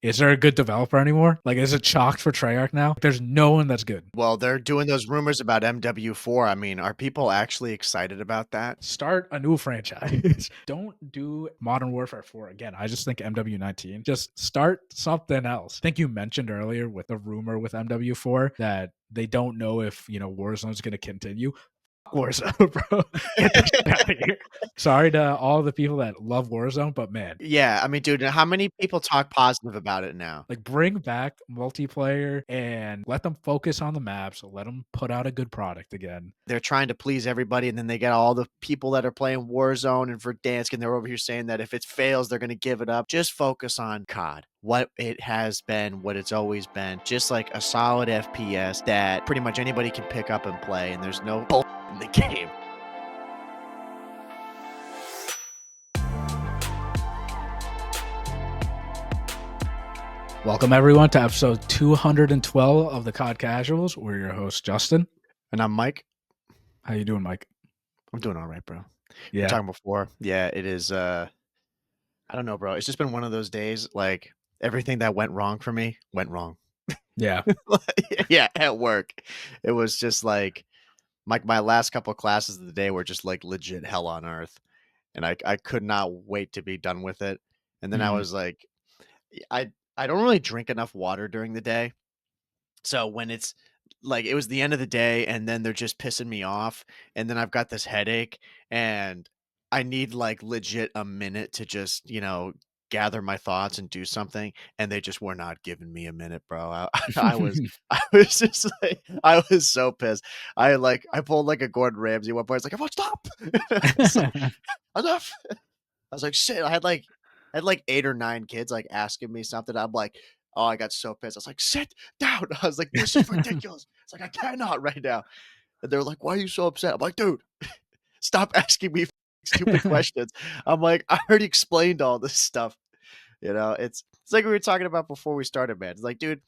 is there a good developer anymore? Like, is it chalked for Treyarch now? There's no one that's good. Well, they're doing those rumors about MW4. I mean, are people actually excited about that? Start a new franchise. Don't do Modern Warfare 4 again. I just think MW19. Just start something else. I think you mentioned earlier with the rumor with MW4 that they don't know if, Warzone's going to continue. Warzone, bro. Get the shit out of here. Sorry to all the people that love Warzone, but man, Yeah, I mean, dude, how many people talk positive about it now? like bring back multiplayer and let them focus on the maps. Let them put out a good product again. They're trying to please everybody, and then they get all the people that are playing Warzone and Verdansk, and they're over here saying that if it fails, they're going to give it up. Just focus on COD, what it has been, what it's always been, just like a solid FPS that pretty much anybody can pick up and play, and there's no bull in the game. Welcome everyone to episode 212 of the COD Casuals. We're your host, Justin. And I'm Mike. How you doing, Mike? I'm doing all right, bro. Yeah. We're talking before. Yeah, it is. I don't know, bro. It's just been one of those days. Like everything that went wrong for me went wrong. Yeah. Yeah, at work. It was just like my last couple of classes of the day were just like legit hell on earth. And I could not wait to be done with it. And then I was like, I don't really drink enough water during the day. So when it's like it was the end of the day and then they're just pissing me off and then I've got this headache and I need like legit a minute to just, gather my thoughts and do something, and they just were not giving me a minute, bro. I was I was just like I was so pissed. I pulled like a Gordon Ramsay one point. I was like, "I won't stop." I was like, enough. I was like, shit. I had like 8 or 9 kids like asking me something. I'm like, oh, I got so pissed. I was like, sit down. I was like, this is ridiculous. It's like I cannot right now. And they're like, why are you so upset? I'm like, dude, stop asking me stupid questions. I'm like, I already explained all this stuff. It's like we were talking about before we started, man. It's like, dude,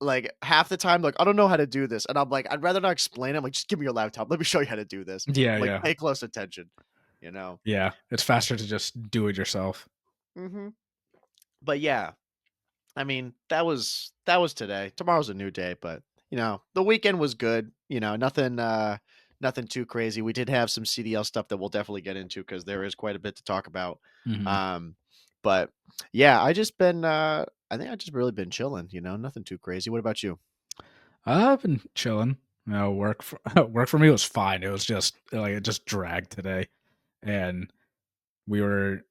like half the time, like, I don't know how to do this. And I'm like, I'd rather not explain it. I'm like, just give me your laptop. Let me show you how to do this. Yeah, I'm like, yeah. pay close attention. Yeah. It's faster to just do it yourself. Mm-hmm. But yeah, I mean, that was today. Tomorrow's a new day, but the weekend was good. Nothing too crazy. We did have some CDL stuff that we'll definitely get into because there is quite a bit to talk about. Um, but yeah, I think I just really been chilling, nothing too crazy. What about you? I've been chilling. Work for, work for me was fine. It was just like it just dragged today, and we were,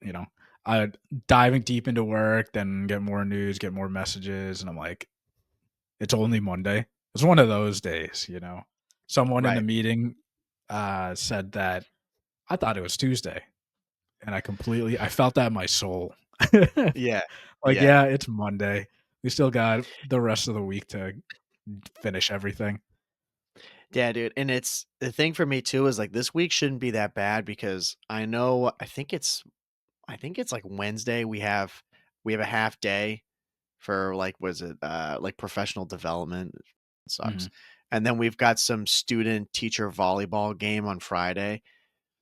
diving deep into work, then get more news, get more messages, and I'm like, it's only Monday. It's one of those days, Someone in the Right. meeting said that I thought it was Tuesday, and I felt that in my soul. Yeah. Like, Yeah. yeah, it's Monday. We still got the rest of the week to finish everything. Yeah, dude. And it's the thing for me too is like this week shouldn't be that bad because I think it's like Wednesday we have a half day for like was it like professional development. It sucks. Mhm. And then we've got some student teacher volleyball game on Friday.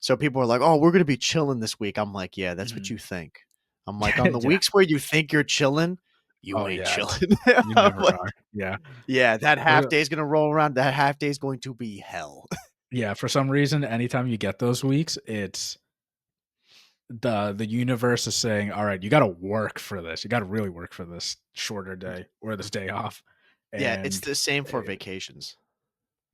So people are like, "Oh, we're going to be chilling this week." I'm like, "Yeah, that's what Mhm. you think." I'm like, "On the Yeah. weeks where you think you're chilling, you Oh, ain't yeah. chilling." You I'm never like, are. Yeah. "Yeah, that half Uh, day is going to roll around. That half day is going to be hell." Yeah, for some reason, anytime you get those weeks, it's the universe is saying, "All right, you got to work for this. You got to really work for this shorter day or this day off." Yeah, it's And the same for eh, vacations.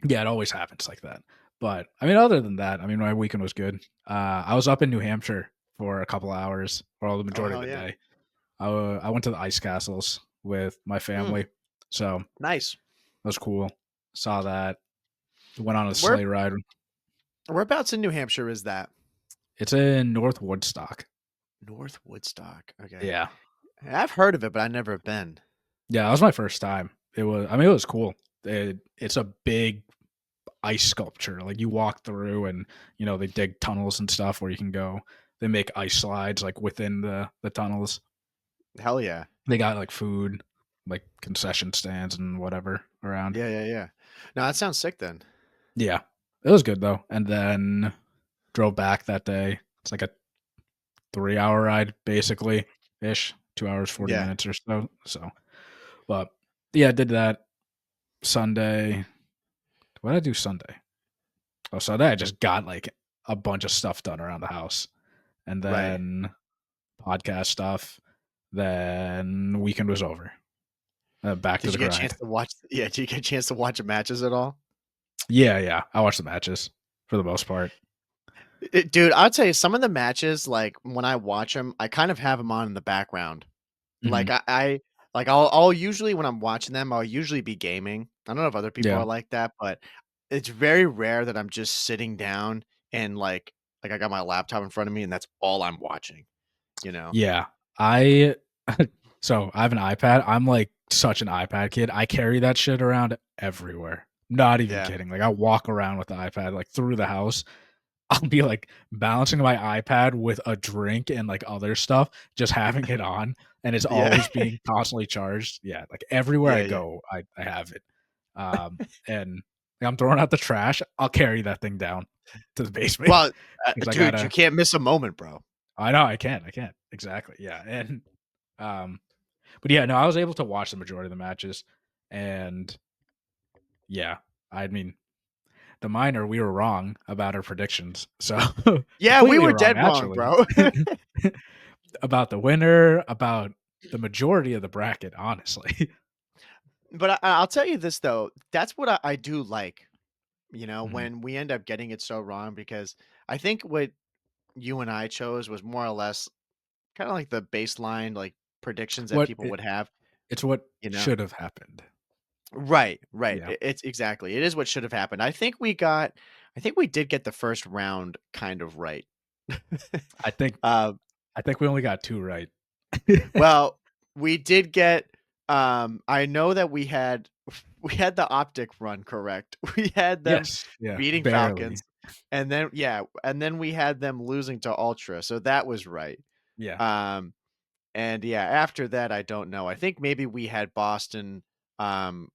yeah, it always happens like that. But I mean, other than that, I mean, my weekend was good. I was up in New Hampshire for a couple hours, for all the Oh, majority of hell the yeah. day. I went to the ice castles with my Mm, family, so nice. that was cool. Saw that. Went on a Where sleigh ride. whereabouts in New Hampshire is that? It's in North Woodstock. North Woodstock. Okay. Yeah, I've heard of it, but I've never been. yeah, that was my first time. It was. I mean, it was cool. It's a big ice sculpture. Like you walk through, and they dig tunnels and stuff where you can go. They make ice slides like within the tunnels. Hell yeah. They got like food, like concession stands and whatever around. Yeah, yeah, yeah. No, that sounds sick then. Yeah, it was good though. And then drove back that day. It's like a 3-hour ride, basically ish. 2 hours, 40 Yeah. minutes or so. So, but yeah, I did that Sunday. What did I do Sunday? Oh, Sunday I just got like a bunch of stuff done around the house, and Right. then podcast stuff. Then weekend was over. Back to Did the you get a chance grind. to watch? Yeah. Did you get a chance to watch the matches at all? Yeah, yeah. I watched the matches for the most part. Dude, I'll tell you, some of the matches, like when I watch them, I kind of have them on in the background. Hmm. Like I'll usually when I'm watching them, I'll usually be gaming. I don't know if other people Yeah, are like that, but it's very rare that I'm just sitting down and like I got my laptop in front of me and that's all I'm watching, you know? yeah. I so I have an iPad. I'm like such an iPad kid. I carry that shit around everywhere. Not even Yeah. kidding. Like I walk around with the iPad like through the house. I'll be like balancing my iPad with a drink and like other stuff, just having it on, and it's Yeah. always being constantly charged. Yeah, like everywhere I Yeah, yeah. go, I have it. And I'm throwing out the trash. I'll carry that thing down to the basement Well, because I dude, you gotta. can't miss a moment, bro. I know I can't exactly. Yeah, and um, but yeah, no, I was able to watch the majority of the matches, and yeah, I mean, the minor, we were wrong about our predictions. So Yeah, we completely were wrong, dead wrong, actually, bro. about the winner, about the majority of the bracket, honestly. But I'll tell you this though, that's what I do like, Mhm. when we end up getting it so wrong because I think what you and I chose was more or less kinda like the baseline, like, predictions that What people would have, it's what you know? should have happened. Right, right. Yeah, It's exactly. It is what should have happened. I think we did get the first round kind of right. I think Um, I think we only got 2 right. well, we did get, I know that we had the OpTic run correct. We had them Yes, yeah, beating barely. Falcons, and then yeah, and then we had them losing to Ultra, so that was right. Yeah, Um And yeah, after that, I don't know. I think maybe we had Boston. Um,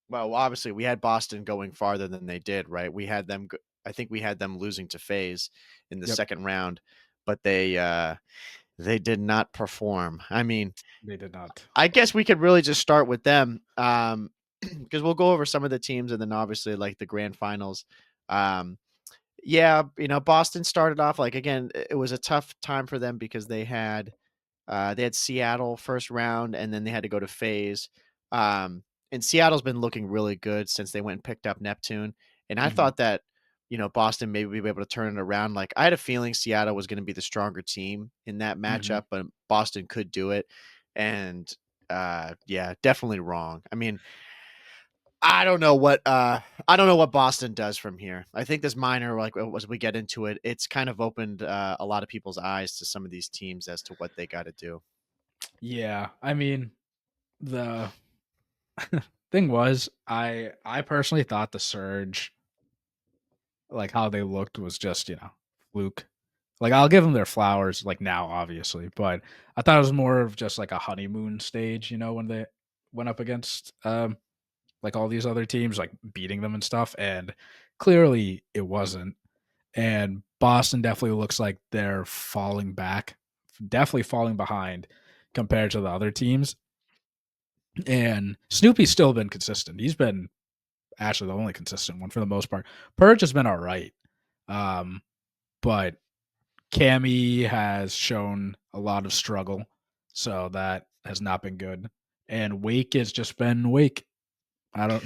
well, obviously, we had Boston going farther than they did, right? We had them. I think we had them losing to FaZe in the yep, second round, but they did not perform. I mean, they did not. I guess we could really just start with them, because we'll go over some of the teams and then obviously like the grand finals. Um, yeah, Boston started off like again, it was a tough time for them because they had Seattle first round, and then they had to go to FaZe. And Seattle's been looking really good since they went and picked up Neptune. And I Mhm, thought that, Boston maybe would be able to turn it around. Like I had a feeling Seattle was going to be the stronger team in that mhm. matchup, but Boston could do it. And yeah, definitely wrong. I mean, I don't know what Boston does from here. I think this minor, like as we get into it, it's kind of opened a lot of people's eyes to some of these teams as to what they got to do. Yeah, I mean, the thing was, I personally thought the surge, like how they looked, was just fluke. Like I'll give them their flowers, like now, obviously, but I thought it was more of just like a honeymoon stage, when they went up against like all these other teams, like beating them and stuff, and clearly it wasn't. And Boston definitely looks like they're falling back, definitely falling behind compared to the other teams. And Snoopy's still been consistent. He's been actually the only consistent one for the most part. Purge has been all right. Um, but Cammy has shown a lot of struggle, so that has not been good. And Wake has just been Wake. I don't,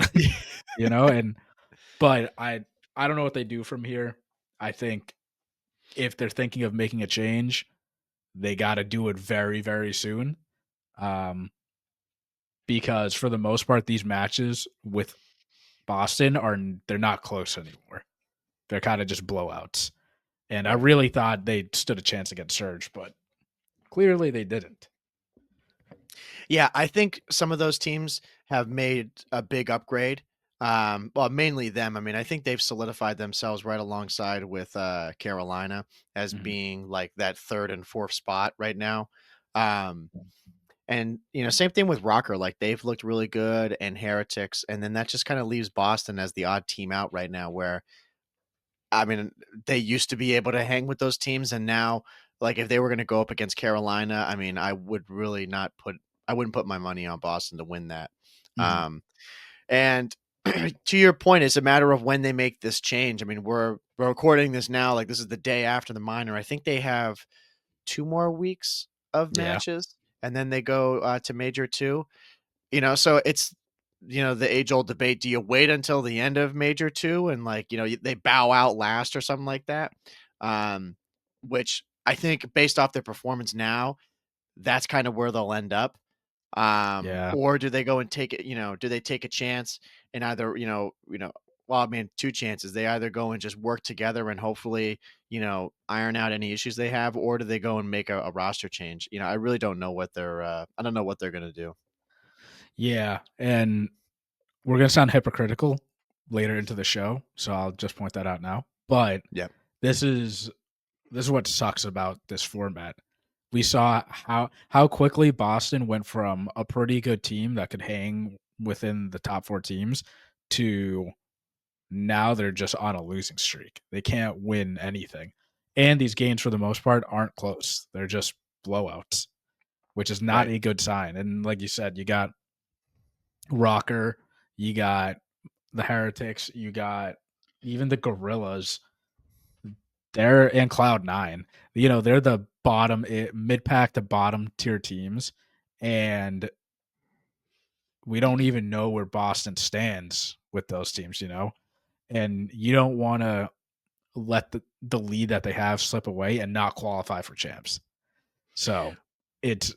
and but I don't know what they do from here. I think if they're thinking of making a change, they got to do it very very soon. Um, because for the most part, these matches with Boston they're not close anymore. They're kind of just blowouts. And I really thought they stood a chance against Surge, but clearly they didn't. Yeah, I think some of those teams have made a big upgrade. Well, mainly them. I mean, I think they've solidified themselves right alongside with Carolina as Mhm. being like that third and fourth spot right now. Um, and same thing with Rocker. Like they've looked really good and Heretics, and then that just kind of leaves Boston as the odd team out right now. Where I mean, they used to be able to hang with those teams, and now Like if they were going to go up against Carolina, I mean, I wouldn't put my money on Boston to win that. Mhm. Um, and to your point, it's a matter of when they make this change. I mean, we're recording this now, like this is the day after the minor. I think they have 2 more weeks of Yeah. matches, and then they go to major two. So it's the age old debate: do you wait until the end of major two and like they bow out last or something like that? Um, which I think based off their performance now, that's kind of where they'll end up. Yeah. Or do they go and take it? Do they take a chance and either well, I mean, two chances. They either go and just work together and hopefully iron out any issues they have, or do they go and make a roster change? I really don't know what they're I don't know what they're gonna do. Yeah. And we're gonna sound hypocritical later into the show, so I'll just point that out now. But Yep. this is this is what sucks about this format. We saw how quickly Boston went from a pretty good team that could hang within the top 4 teams to now they're just on a losing streak. They can't win anything. And these games for the most part aren't close. They're just blowouts, which is not Right. a good sign. And like you said, you got Rocker, you got the Heretics, you got even the Gorillas. They're in Cloud Nine. They're the mid pack to bottom tier teams, and we don't even know where Boston stands with those teams. And you don't want to let the lead that they have slip away and not qualify for champs. So it's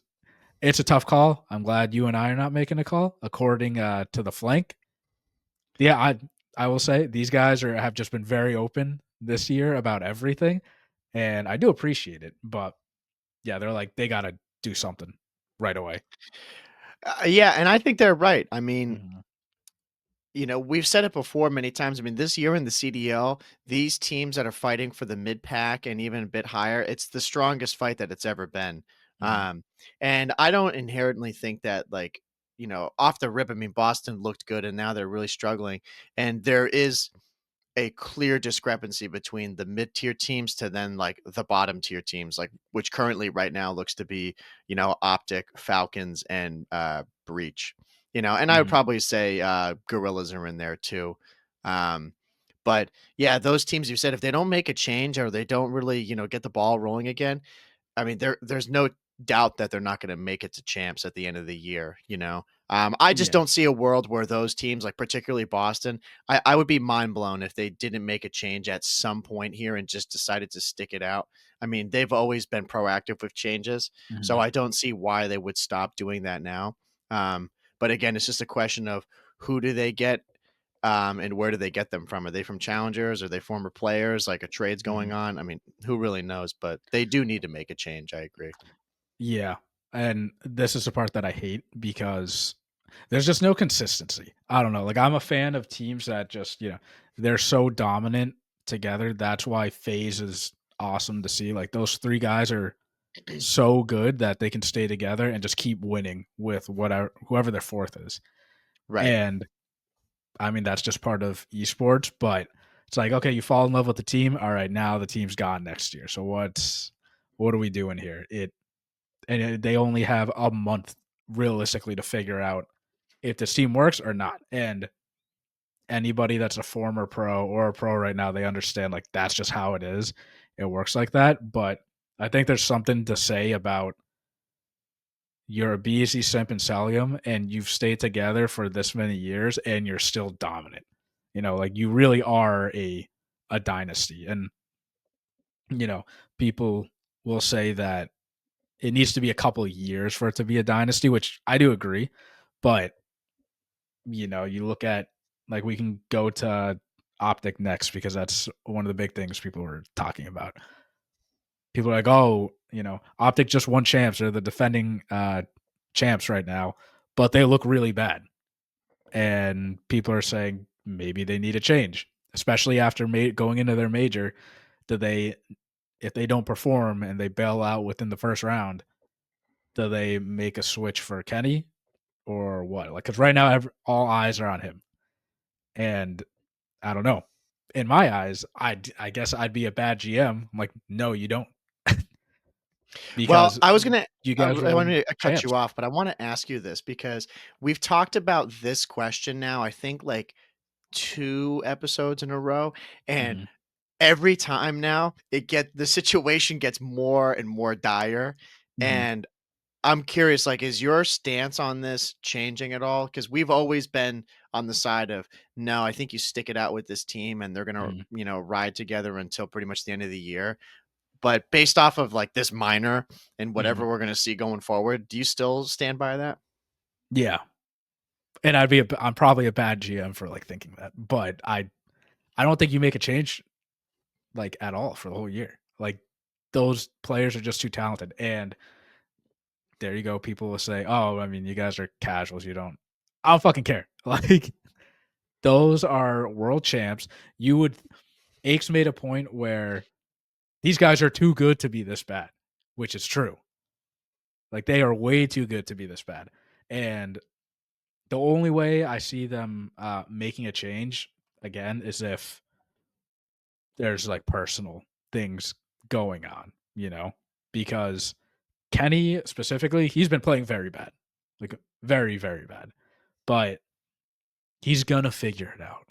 it's a tough call. I'm glad you and I are not making a call according to the flank. Yeah, I will say these guys have just been very open this year about everything, and I do appreciate it. But yeah, they're like they got to do something right away. Yeah, and I think they're right. I mean, Mhm. we've said it before many times. I mean, this year in the CDL, these teams that are fighting for the mid pack and even a bit higher, it's the strongest fight that it's ever been. Mhm. Um, and I don't inherently think that, like, off the rip, I mean, Boston looked good and now they're really struggling. And there is a clear discrepancy between the mid-tier teams to then like the bottom tier teams, like which currently right now looks to be, OpTic, Falcons, and Breach. And I would Mhm. probably say Gorillas are in there too. Um, but yeah, those teams you said if they don't make a change or they don't really, get the ball rolling again, I mean, there's no doubt that they're not going to make it to champs at the end of the year. I just Yeah. don't see a world where those teams, like particularly Boston, I would be mind blown if they didn't make a change at some point here and just decided to stick it out. I mean, they've always been proactive with changes, so Mhm. I don't see why they would stop doing that now. Um, but again, it's just a question of who do they get, and where do they get them from? Are they from challengers? Are they former players? Like a trade's going Mhm. on? I mean, who really knows? But they do need to make a change. I agree. Yeah. And this is the part that I hate because there's just no consistency. I don't know. Like I'm a fan of teams that just, they're so dominant together. That's why FaZe is awesome to see. Like those 3 guys are so good that they can stay together and just keep winning with whoever their fourth is. Right. And I mean that's just part of esports, but it's like okay, you fall in love with the team. All right, now the team's gone next year. So what are we doing here? They only have a month realistically to figure out if this team works or not. And anybody that's a former pro or a pro right now, they understand like that's just how it is. It works like that. But I think there's something to say about you're a BSC simp and Salium and you've stayed together for this many years and you're still dominant. Like you really are a dynasty. And, you know, people will say that it needs to be a couple of years for it to be a dynasty, which I do agree. But, you look at like we can go to OpTic next because that's one of the big things people were talking about. People are like, oh, OpTic just won champs. They're the defending champs right now, but they look really bad. And people are saying maybe they need a change, especially after going into their major. Do they, if they don't perform and they bail out within the first round, do they make a switch for Kenny or what? Like, because right now all eyes are on him, and I don't know. In my eyes, I guess I'd be a bad GM. I'm like, no, you don't. Well, because I was gonna you guys I won wanted to cut champs. you off, but I wanna ask you this because we've talked about this question now, I think, like, 2 episodes in a row, and Mhm, every time now, the situation gets more and more dire, mhm, and I'm curious, like, is your stance on this changing at all? Because we've always been on the side of, "No, I think you stick it out with this team, and they're gonna, mhm, ride together until pretty much the end of the year." But based off of, like, this minor and mhm. whatever we're gonna see going forward, do you still stand by that? Yeah, and I'm probably a bad GM for, like, thinking that, but I don't think you make a change, like, at all for the whole year. Like, those players are just too talented, and there you go, people will say, "Oh, I mean, you guys are casuals, you don't." I don't fucking care. Like, those are world champs. You would Aches made a point where these guys are too good to be this bad, which is true. Like, they are way too good to be this bad, and the only way I see them, making a change again is if there's, like, personal things going on, you know? Because Kenny specifically, he's been playing very bad, like, very, very bad, but he's gonna figure it out.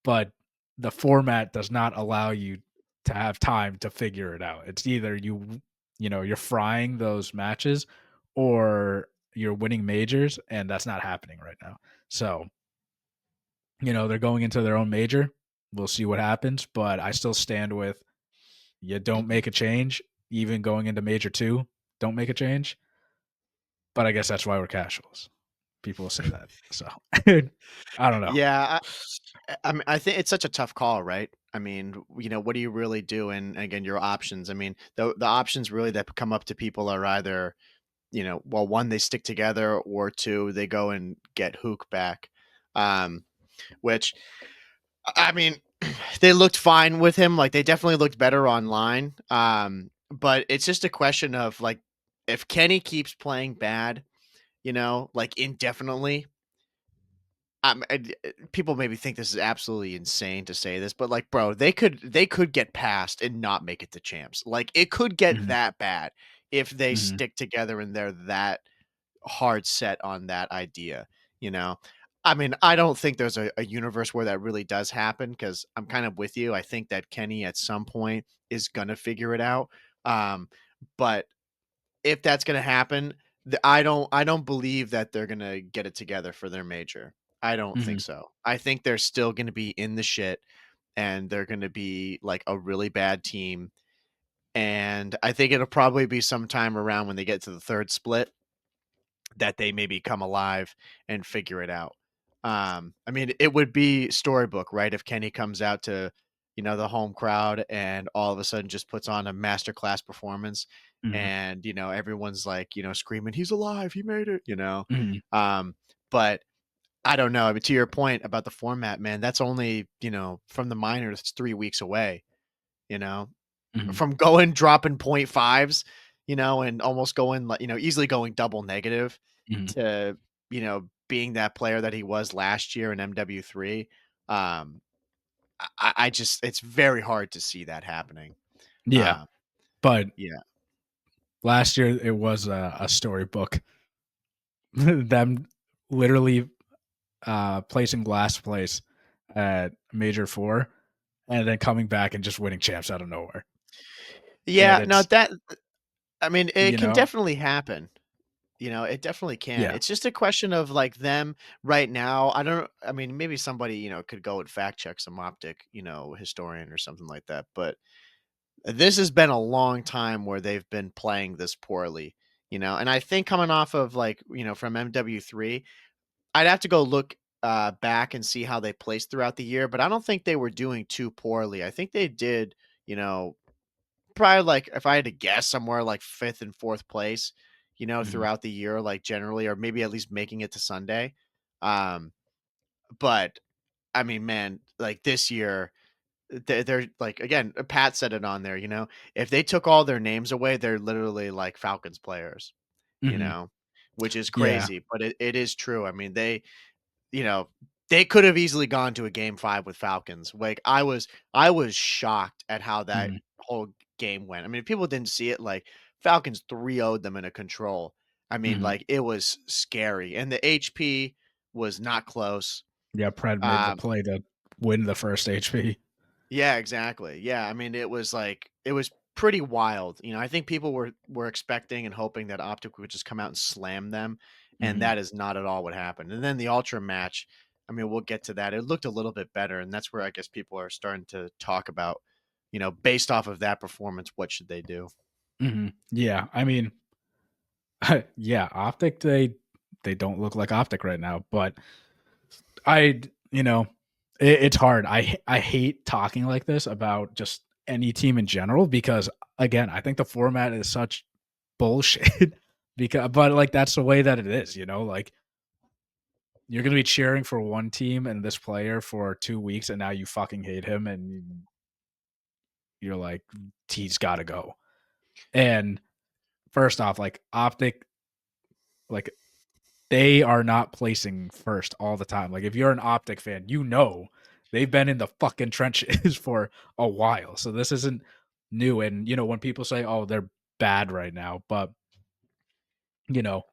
But the format does not allow you to have time to figure it out. It's either you're frying those matches or you're winning majors, and that's not happening right now. So, they're going into their own major. We'll see what happens, but I still stand with you don't make a change, even going into major two, don't make a change. But I guess that's why we're casuals. People will say that. So I don't know. Yeah, I mean, I think it's such a tough call, right? I mean, what do you really do? And again, your options. I mean, the options really that come up to people are either, well, one, they stick together, or two, they go and get Hook back. Um, which I mean, they looked fine with him. Like they definitely looked better online. But it's just a question of like if Kenny keeps playing bad, like indefinitely, people maybe think this is absolutely insane to say this, but like, bro, they could get past and not make it to champs. Like, it could get Mhm, that bad if they mhm, stick together and they're that hard set on that idea. You know, I mean, I don't think there's a universe where that really does happen because I'm kind of with you. I think that Kenny at some point is gonna figure it out. Um, but if that's gonna happen, I don't believe that they're gonna get it together for their major. I don't think mhm, so. I think they're still gonna be in the shit, and they're gonna be like a really bad team. And I think it'll probably be sometime around when they get to the third split that they maybe come alive and figure it out. I mean, it would be storybook, right? If Kenny comes out to, the home crowd and all of a sudden just puts on a masterclass performance mhm, and, everyone's like, screaming, he's alive, he made it. mhm, But I don't know. I mean, to your point about the format, man, that's only, from the minors, it's 3 weeks away, you know, mhm, from going dropping point fives, and almost going like, easily going double negative mhm. to, being that player that he was last year in MW3. Um, I just it's very hard to see that happening. Yeah, Um, but yeah. last year it was a storybook. Them literally, placing last place at Major 4 and then coming back and just winning champs out of nowhere. And Yeah, no, it's that I mean, it you can know? definitely happen. It definitely can. Yeah. It's just a question of like them right now. I mean, maybe somebody, could go and fact check some OpTic, historian or something like that. But this has been a long time where they've been playing this poorly, and I think coming off of like, from MW3, I'd have to go look back and see how they placed throughout the year, but I don't think they were doing too poorly. I think they did, probably like if I had to guess somewhere like fifth and fourth place, Mhm, throughout the year, like generally, or maybe at least making it to Sunday. Um, but I mean, man, like this year, they're like again, Pat said it on there. If they took all their names away, they're literally like Falcons players. You mhm. know, which is Yeah. crazy, but it is true. I mean, you know, they could have easily gone to a game 5 with Falcons. Like I was shocked at how that Mhm, whole game went. I mean, if people didn't see it, like Falcons 3-0'd them in a control. I mean, Mhm. like, it was scary, and the HP was not close. Yeah, Pred made the Um, play to win the first HP. yeah, exactly. Yeah, I mean, it was like it was pretty wild. I think people were expecting and hoping that OpTic would just come out and slam them, and Mhm. that is not at all what happened. And then the Ultra match, I mean, we'll get to that. It looked a little bit better, and that's where I guess people are starting to talk about, based off of that performance, what should they do? Mhm. Yeah, I mean, yeah, OpTic, they don't look like OpTic right now, but it's hard. I hate talking like this about just any team in general because, again, I think the format is such bullshit but, like, that's the way that it is, like, you're gonna be cheering for one team and this player for 2 weeks, and now you fucking hate him, and you're like, "He's gotta go." And first off, like, OpTic, like, they are not placing first all the time. Like, if you're an OpTic fan, they've been in the fucking trenches for a while. So this isn't new. And, when people say, "Oh, they're bad right now," but, you know,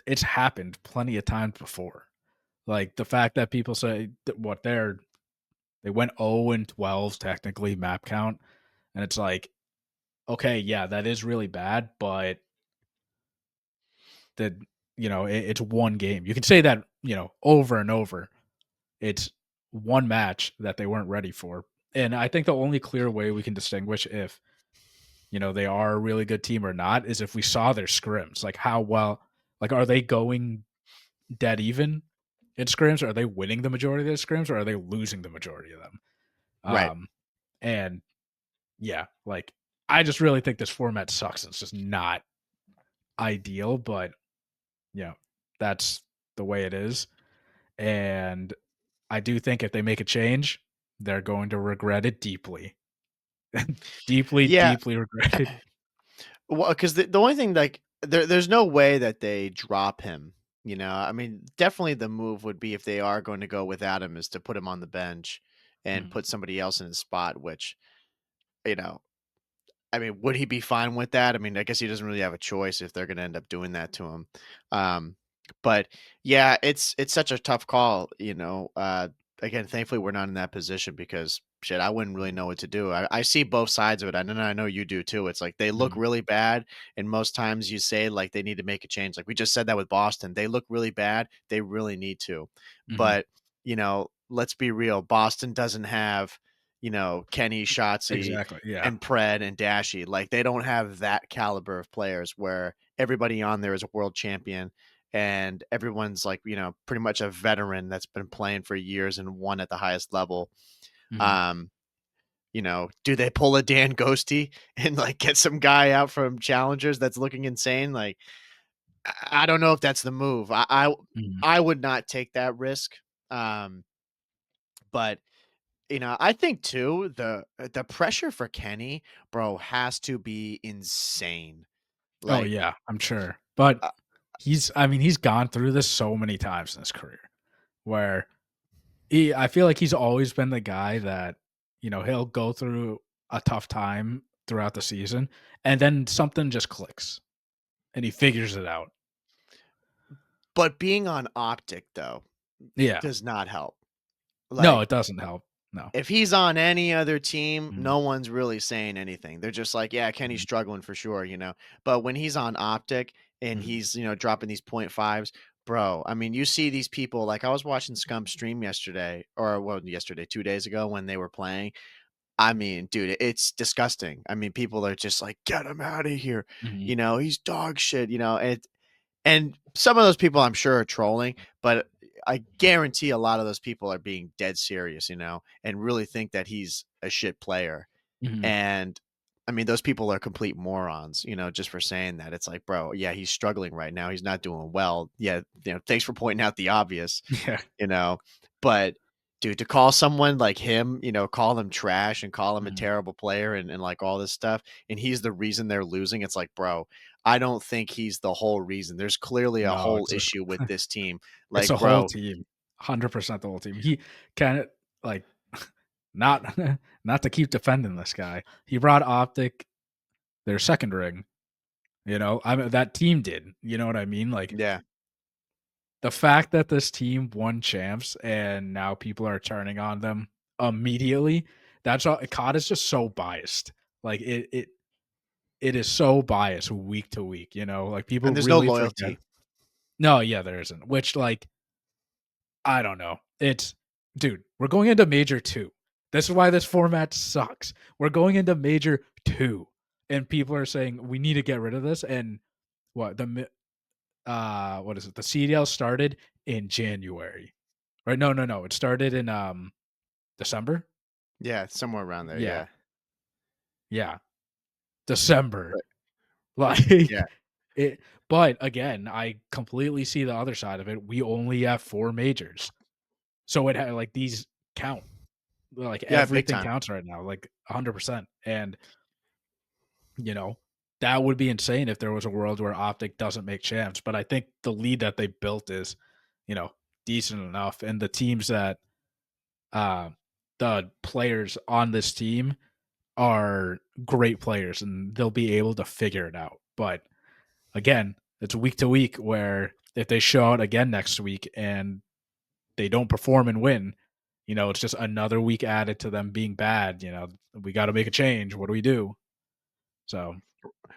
it's happened plenty of times before. Like, the fact that people say that they went 0 and 12 technically map count, and it's like, okay, yeah, that is really bad, but the it's one game. You can say that, over and over. It's one match that they weren't ready for. And I think the only clear way we can distinguish if, they are a really good team or not is if we saw their scrims. Like, how well, like, are they going dead even in scrims? Are they winning the majority of their scrims, or are they losing the majority of them? Right. And yeah, like, I just really think this format sucks. It's just not ideal, but yeah, that's the way it is. And I do think if they make a change, they're going to regret it deeply. Deeply, Yeah. deeply regret it. Well, because the only thing, like, there's no way that they drop him. I mean, definitely the move would be if they are going to go without him, is to put him on the bench and Mhm, put somebody else in his spot. Which, you know, I mean, would he be fine with that? I mean, I guess he doesn't really have a choice if they're going to end up doing that to him. Um, but yeah, it's such a tough call. Again, thankfully we're not in that position because shit, I wouldn't really know what to do. I see both sides of it. I know you do too. It's like they look mhm, really bad, and most times you say like they need to make a change. Like we just said that with Boston, they look really bad. They really need to, mhm. but let's be real. Boston doesn't have Kenny, Shotzi, Exactly, yeah. and Pred and Dashy. Like they don't have that caliber of players where everybody on there is a world champion and everyone's like, pretty much a veteran that's been playing for years and won at the highest level. Mhm, Um, do they pull a Dan Ghosty and like get some guy out from challengers that's looking insane? Like, I don't know if that's the move. mhm. I would not take that risk. But I think too the pressure for Kenny, bro, has to be insane. Oh, Like, yeah, I'm sure. But uh, he's gone through this so many times in his career where I feel like he's always been the guy that, he'll go through a tough time throughout the season, and then something just clicks, and he figures it out. but being on Optic though Yeah. does not help. No, Like, it doesn't help. No. if he's on any other team, Mhm, no one's really saying anything. They're just like, yeah, Kenny's mhm, struggling for sure. But when he's on Optic and mhm, he's, dropping these point fives, bro, I mean, you see these people, like I was watching Scum stream yesterday, or well, yesterday, 2 days ago when they were playing. I mean, dude, it's disgusting. I mean, people are just like, get him out of here. mhm. He's dog shit, and some of those people I'm sure are trolling, but I guarantee a lot of those people are being dead serious, and really think that he's a shit player. Mhm. And I mean, those people are complete morons, just for saying that. It's like, bro, yeah, he's struggling right now. He's not doing well. Yeah, thanks for pointing out the obvious Yeah. you know? But dude, to call someone like him, call him trash and call him a Mhm. terrible player and like all this stuff, and he's the reason they're losing. It's like, bro, I don't think he's the whole reason. There's clearly a No, whole issue with this team. it's Like, a whole bro, team. 100% the whole team. He can like, not not to keep defending this guy. He brought OpTic their second ring. I mean, that team did. You know what I mean? Like Yeah. the fact that this team won champs and now people are turning on them immediately. That's all. COD is just so biased. Like it is so biased week to week. Like people And there's no really forget. loyalty. No, yeah, there isn't. Which like I don't know. It's dude, we're going into major 2. This is why this format sucks. We're going into major 2 and people are saying we need to get rid of this and what is it? The CDL started in January. Right? No. It started in December? Yeah, somewhere around there. Yeah. Yeah. Yeah. December. But yeah. Like it but again, I completely see the other side of it. We only have 4 majors. So it had like these count. Like Yeah, big everything time. counts right now, like 100%. And you know, that would be insane if there was a world where OpTic doesn't make champs. But I think the lead that they built is, you know, decent enough. And the teams that uh the players on this team are great players and they'll be able to figure it out. But again, it's week to week where if they show out again next week and they don't perform and win, it's just another week added to them being bad. We got to make a change. What do we do? So,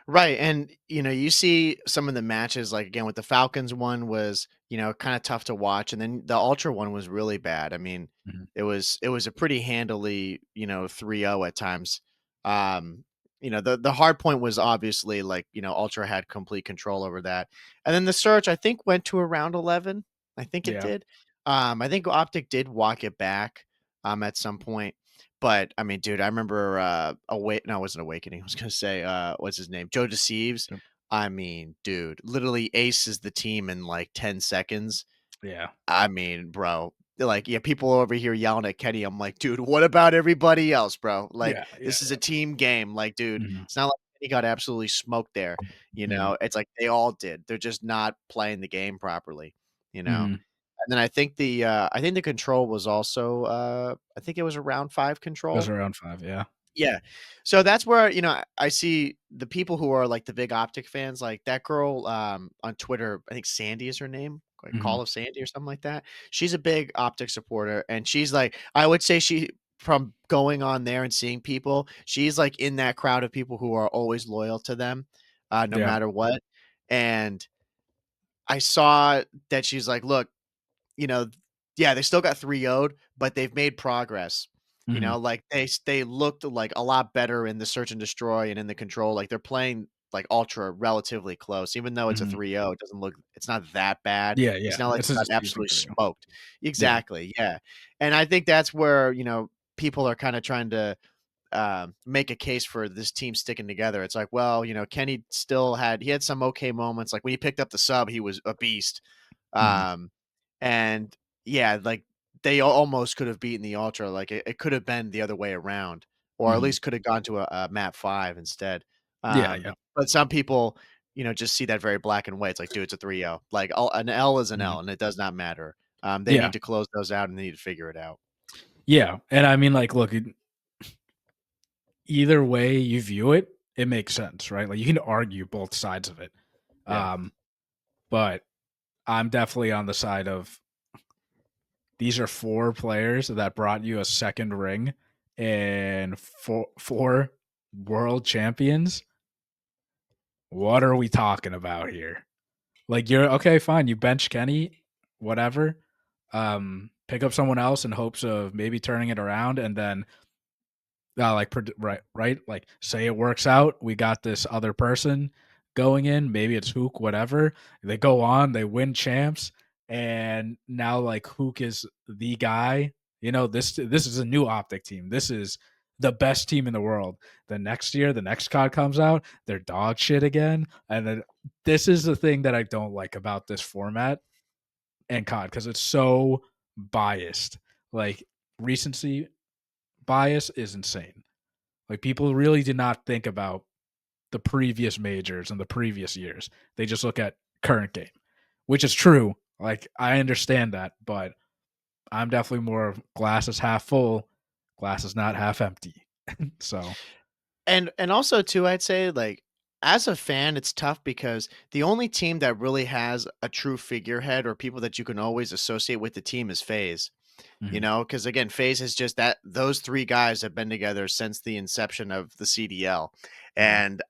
Right, and, you see some of the matches, like, again, with the Falcons one was, kinda tough to watch, and then the Ultra one was really bad. I mean, mhm, it was a pretty handily, 3-0 at times. The hard point was obviously, like, Ultra had complete control over that, and then the Surge, I think, went to around 11. I think it yeah, did. I think OpTic did walk it back, at some point. But, I mean, dude, I remember, no, it wasn't Awakening, I was gonna say, what's his name? Joe Deceives. yep, I mean, dude, literally aces the team in, like, 10 seconds. yeah, I mean, bro, like, yeah, people over here yelling at Kenny, I'm like, "Dude, what about everybody else, bro? Like, yeah, yeah, this is a team game, like, dude, mhm, it's not like he got absolutely smoked there, mhm, It's like they all did. They're just not playing the game properly, you know? mhm. And then I think the control was also, I think it was a round 5 It was control. around 5. Yeah, Yeah. So that's where, I see the people who are like the big OpTic fans, like that girl on Twitter, I think Sandy is her name, like hmm Call of Sandy or something like that. She's a big OpTic supporter and she's like I would say she from going on there and seeing people, she's like in that crowd of people who are always loyal to them no yeah, matter what. And I saw that she's like, look, you know, yeah, they still got 3-0'd, but they've made progress. hmm Like they looked like a lot better in the search and destroy and in the control. Like they're playing like ultra relatively close, even though it's a hmm 3-0, it's not that bad. yeah, It's yeah. not like It's they got just decent absolutely for you. smoked. Yeah, Exactly. Yeah. And I think that's where, people are kind of trying to make a case for this team sticking together. It's like, well, Kenny he had some okay moments. Like when he picked up the sub, he was a beast. hmm Um, and yeah, like they almost could have beaten the Ultra. Like it could have been the other way around, or at hmm least could have gone to a map 5 instead. yeah, yeah, But some people, just see that very black and white. It's like, dude, it's a 3-0. Like an L is an hmm L, and it does not matter. They yeah, need to close those out and they need to figure it out. yeah. And I mean, like, look, either way you view it, it makes sense, right? Like you can argue both sides of it. Yeah. Um, but I'm definitely on the side of these are 4 players that brought you a second ring and four world champions. What are we talking about here? Like you're okay, fine. You bench Kenny, whatever. Pick up someone else in hopes of maybe turning it around, and then right, like say it works out. We got this other person going in. Maybe it's Hook, whatever. They go on, they win champs, and now like Hook is the guy. This is a new OpTic team. This is the best team in the world. The next year, the next COD comes out, they're dog shit again. And then this is the thing that I don't like about this format and COD because it's so biased. Like recency bias is insane. Like people really did not think about the previous majors and the previous years. They just look at current game, which is true. Like I understand that, but I'm definitely more of glass is half full, glass is not half empty. So And also too, I'd say, like, as a fan, it's tough because the only team that really has a true figurehead or people that you can always associate with the team is FaZe. You Mhm, know, because again, FaZe is just that those 3 guys have been together since the inception of the CDL, mhm, and,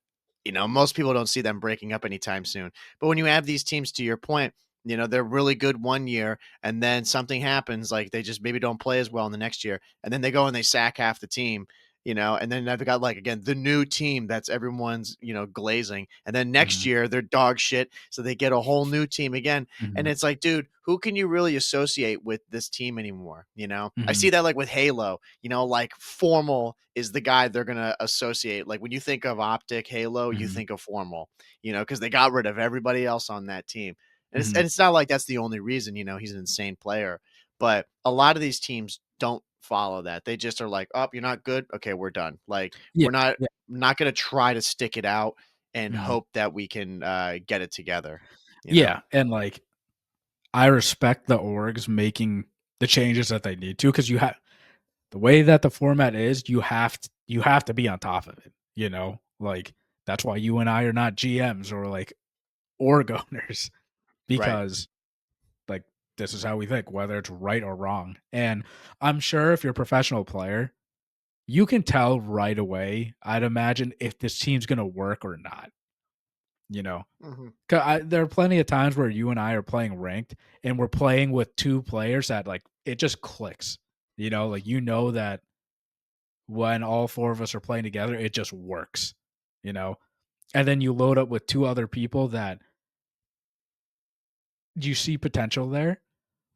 most people don't see them breaking up anytime soon, but when you have these teams, to your point, they're really good one year, and then something happens, like, they just maybe don't play as well in the next year, and then they go and they sack half the team, and then they've got, like, again, the new team that's everyone's, glazing, and then next mhm, year, they're dog shit, so they get a whole new team again, and mhm, it's like, dude, who can you really associate with this team anymore? I mhm, see that like with Halo, like Formal is the guy they're going to associate. Like when you think of OpTic Halo, you mhm, think of Formal, because they got rid of everybody else on that team. And mhm. it's not like that's the only reason, he's an insane player. But a lot of these teams don't follow that. They just are like, oh, you're not good. Okay, we're done. Like, Yeah, yeah, not going to try to stick it out and mhm. hope that we can get it together, you know? Yeah, and, like, I respect the orgs making the changes that they need to because you have the way that the format is, you have to be on top of it, you know? Like, that's why you and I are not GMs or, like, org owners Right. because, like, this is how we think, whether it's right or wrong, and I'm sure if you're a professional player, you can tell right away, I'd imagine, if this team's gonna work or not, you know? Hmm. 'Cause there are plenty of times where you and I are playing ranked, and we're playing with 2 players that, like, it just clicks, like, that when all 4 of us are playing together, it just works, you know? And then you load up with 2 other people that you see potential there.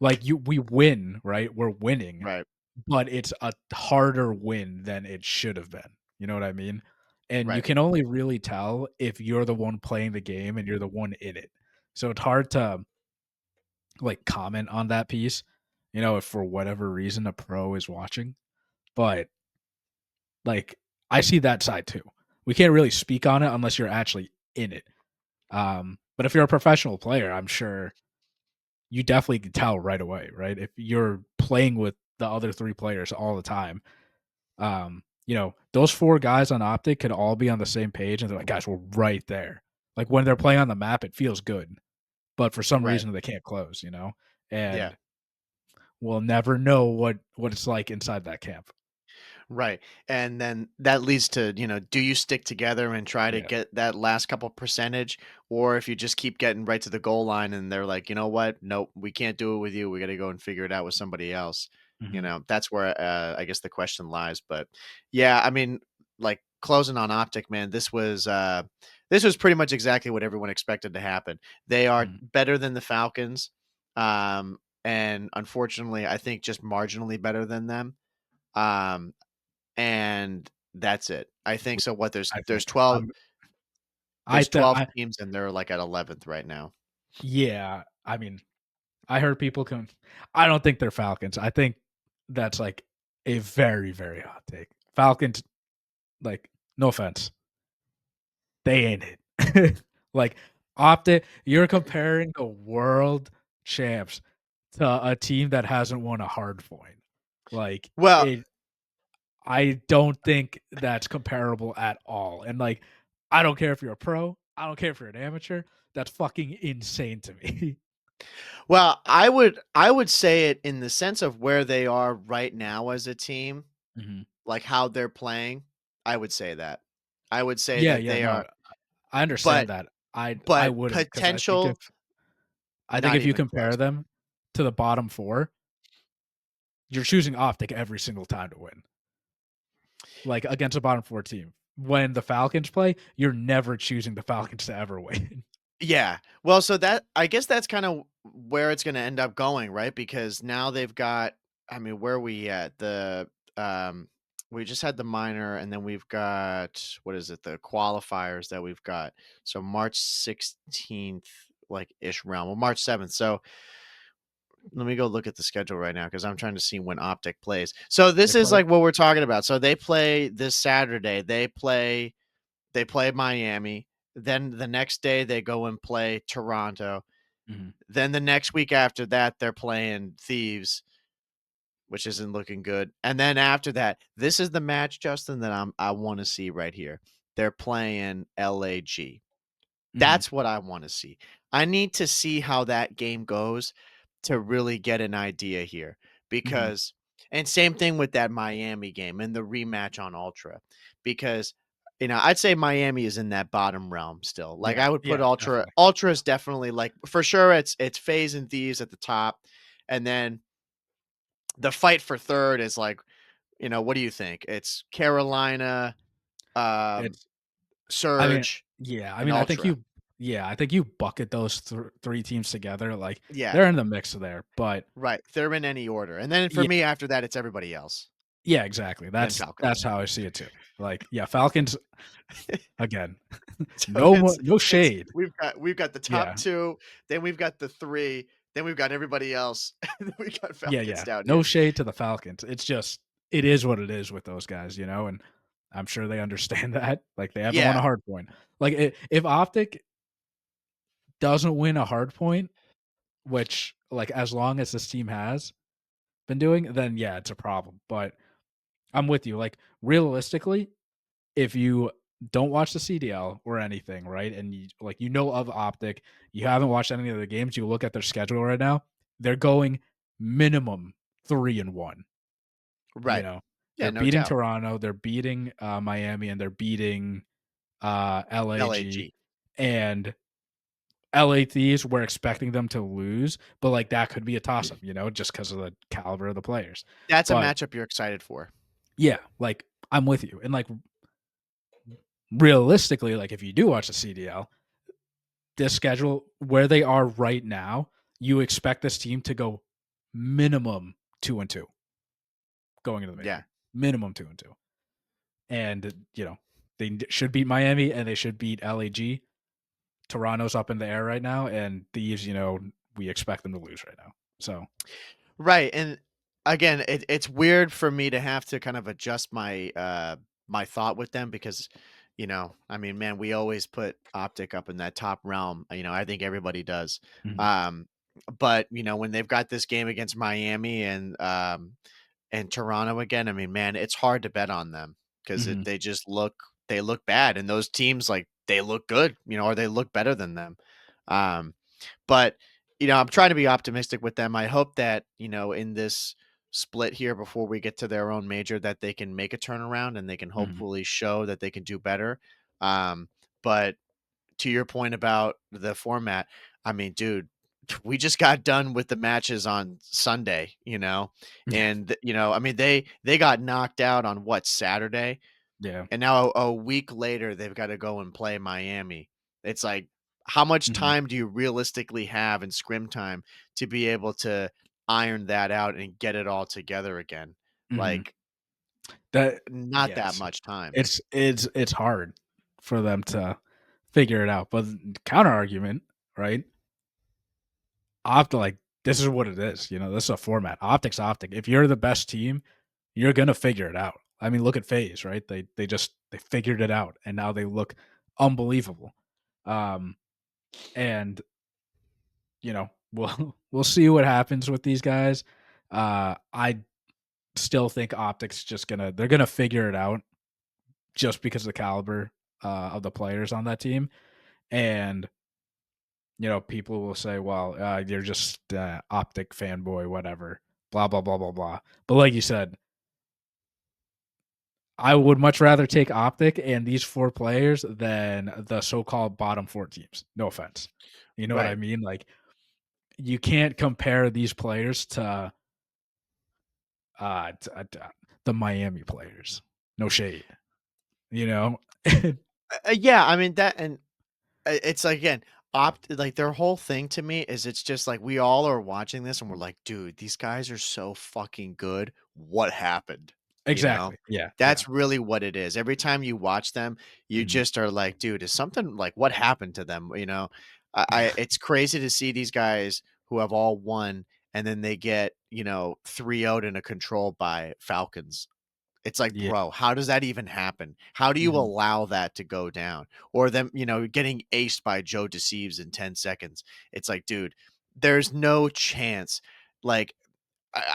Like, we win, right? We're winning, Right. but it's a harder win than it should have been, you know what I mean? And you Right. can only really tell if you're the one playing the game and you're the one in it. So it's hard to, like, comment on that piece, if for whatever reason a pro is watching, but, like, I see that side too. We can't really speak on it unless you're actually in it. But if you're a professional player, I'm sure you definitely can tell right away, right? If you're playing with the other 3 players all the time, those 4 guys on OpTic could all be on the same page, and they're like, "Guys, we're right there." Like, when they're playing on the map, it feels good, but for some Right. reason, they can't close, Yeah. and we'll never know what it's like inside that camp. Right. And then that leads to, do you stick together and try to Yeah. get that last couple percentage? Or if you just keep getting right to the goal line and they're like, you know what? Nope, we can't do it with you. We got to go and figure it out with somebody else. Mhm, That's where I guess the question lies. But yeah, I mean, like closing on Optic, man, this was pretty much exactly what everyone expected to happen. They are mhm. better than the Falcons. And unfortunately, I think just marginally better than them. Um, and that's it. I think so what I there's think. 12 I there's th 12 I teams and they're like at 11th right now. Yeah, I mean, I heard people I don't think they're Falcons. I think that's, like, a very, very hot take. Falcons, like, no offense, they ain't it. Like, you're comparing the world champs to a team that hasn't won a hard point. Like, Well, I don't think that's comparable at all, and, like, I don't care if you're a pro, I don't care if you're an amateur, that's fucking insane to me. I would say it in the sense of where they are right now as a team, Mhm. like how they're playing, I would say that. I would say Yeah, that yeah, they no, are I but understand that. I but wouldn't because potential, I think not if you even compare close. them to the bottom 4, you're choosing Optic every single time to win, like, against a bottom 4 team. When the Falcons play, you're never choosing the Falcons to ever win. Yeah. Well, so that I guess that's kind of where it's going to end up going, right? Because now they've got I mean, where are we at? Um we just had the minor and then we've got what is it? The qualifiers that we've got. So March 16th like ish round. Well, March 7th. So let me go look at the schedule right now because I'm trying to see when Optic plays. So They this is play like what we're talking about. So they play this Saturday. They play Miami. Then the next day they go and play Toronto. Mhm, Then the next week after that they're playing Thieves. which isn't looking good. And then after that, this is the match, Justin, that I want to see right here. They're playing LAG. Mhm. That's what I want to see. I need to see how that game goes to really get an idea here Mhm. because and same thing with that Miami game and the rematch on Ultra because I'd say Miami is in that bottom realm still. Like Yeah. I would put Yeah. Ultra Definitely. Ultra Yeah. is definitely like for sure it's FaZe and Thieves at the top and then the fight for third is like, what do you think? It's Carolina, um It's. I mean, Surge yeah. I and mean, I think Ultra. you. Yeah, I think you bucket those three teams together. Like Yeah. they're in the mix there, but Right, they're in any order, and then for yeah, me after that, it's everybody else, yeah, exactly. and then That's Falcons. how I see it too. Like, yeah, Falcons again. So No it's no it's shade. we've got the top Yeah. 2, then we've got the 3, then we've got everybody else, and then we got Yeah, Falcons yeah. down No here. shade to the Falcons. It's just it is what it is with those guys, and I'm sure they understand that. Like they haven't won a Yeah, hard point. Like if OpTic doesn't win a hard point, which like as long as this team has been doing, then yeah, it's a problem. But I'm with you. Like realistically, if you don't watch the CDL or anything, right, and you know of OpTic, you haven't watched any of the games, you look at their schedule right now, they're going minimum 3-1. You right. know, Yeah, they're no beating doubt. Toronto, they're beating Miami, and they're beating LAG. LAG. And LA Thieves, we're expecting them to lose, but like that could be a toss up, just because of the caliber of the players. That's a But matchup you're excited for. yeah, like I'm with you. And like realistically, like if you do watch the CDL, this schedule where they are right now, you expect this team to go minimum 2-2 going into the Yeah. major. Minimum 2-2. And they should beat Miami and they should beat LAG. Toronto's up in the air right now, and these, we expect them to lose right now. So, Right, and again, it's weird for me to have to kind of adjust my thought with them because, I mean, man, we always put OpTic up in that top realm. I think everybody does. mhm, Um, but when they've got this game against Miami and Toronto again, I mean, man, it's hard to bet on them because mhm, they look bad, and those teams like they look good, or they look better than them. Um, but, I'm trying to be optimistic with them. I hope that, in this split here before we get to their own major that they can make a turnaround and they can mhm, hopefully show that they can do better. But to your point about the format, I mean, dude, we just got done with the matches on Sunday, yeah, and I mean they got knocked out on what Saturday, yeah, and now a week later, they've gotta go and play Miami. It's like, how much mhm, time do you realistically have in scrim time to be able to iron that out and get it all together again? mhm. Like, That not that yes, much time. it's hard for them to figure it out. But counter argument, right? Like this is what it is. This is a format. Optics, optic. If you're the best team, you're gonna figure it out. I mean, look at FaZe, right? They figured it out, and now they look unbelievable. Um, and we'll see what happens with these guys. I still think Optics they're gonna figure it out just because of the caliber of the players on that team. And people will say, "Well, you're just Optic fanboy, whatever." Blah blah blah blah blah. But like you said, I would much rather take Optic and these four players than the so-called bottom four teams. No offense, you know what I Right. mean? Like you can't compare these players to the Miami players. No shade, you know. Yeah, I mean, that and it's like, again, like, their whole thing to me is it's just like we all are watching this and we're like, "Dude, these guys are so fucking good. What happened?" You know? Exactly. Yeah. Yeah. That's really what it is. Every time you watch them, you Mhm. just are like, "Dude, is something like what happened to them?" Yeah. It's crazy to see these guys who have all won and then they get, 3-0'd in a control by Falcons. It's like, Yeah. bro, how does that even happen? How do you Mhm. allow that to go down? Or them, getting aced by Joe Deceives in 10 seconds. It's like, dude, there's no chance. Like,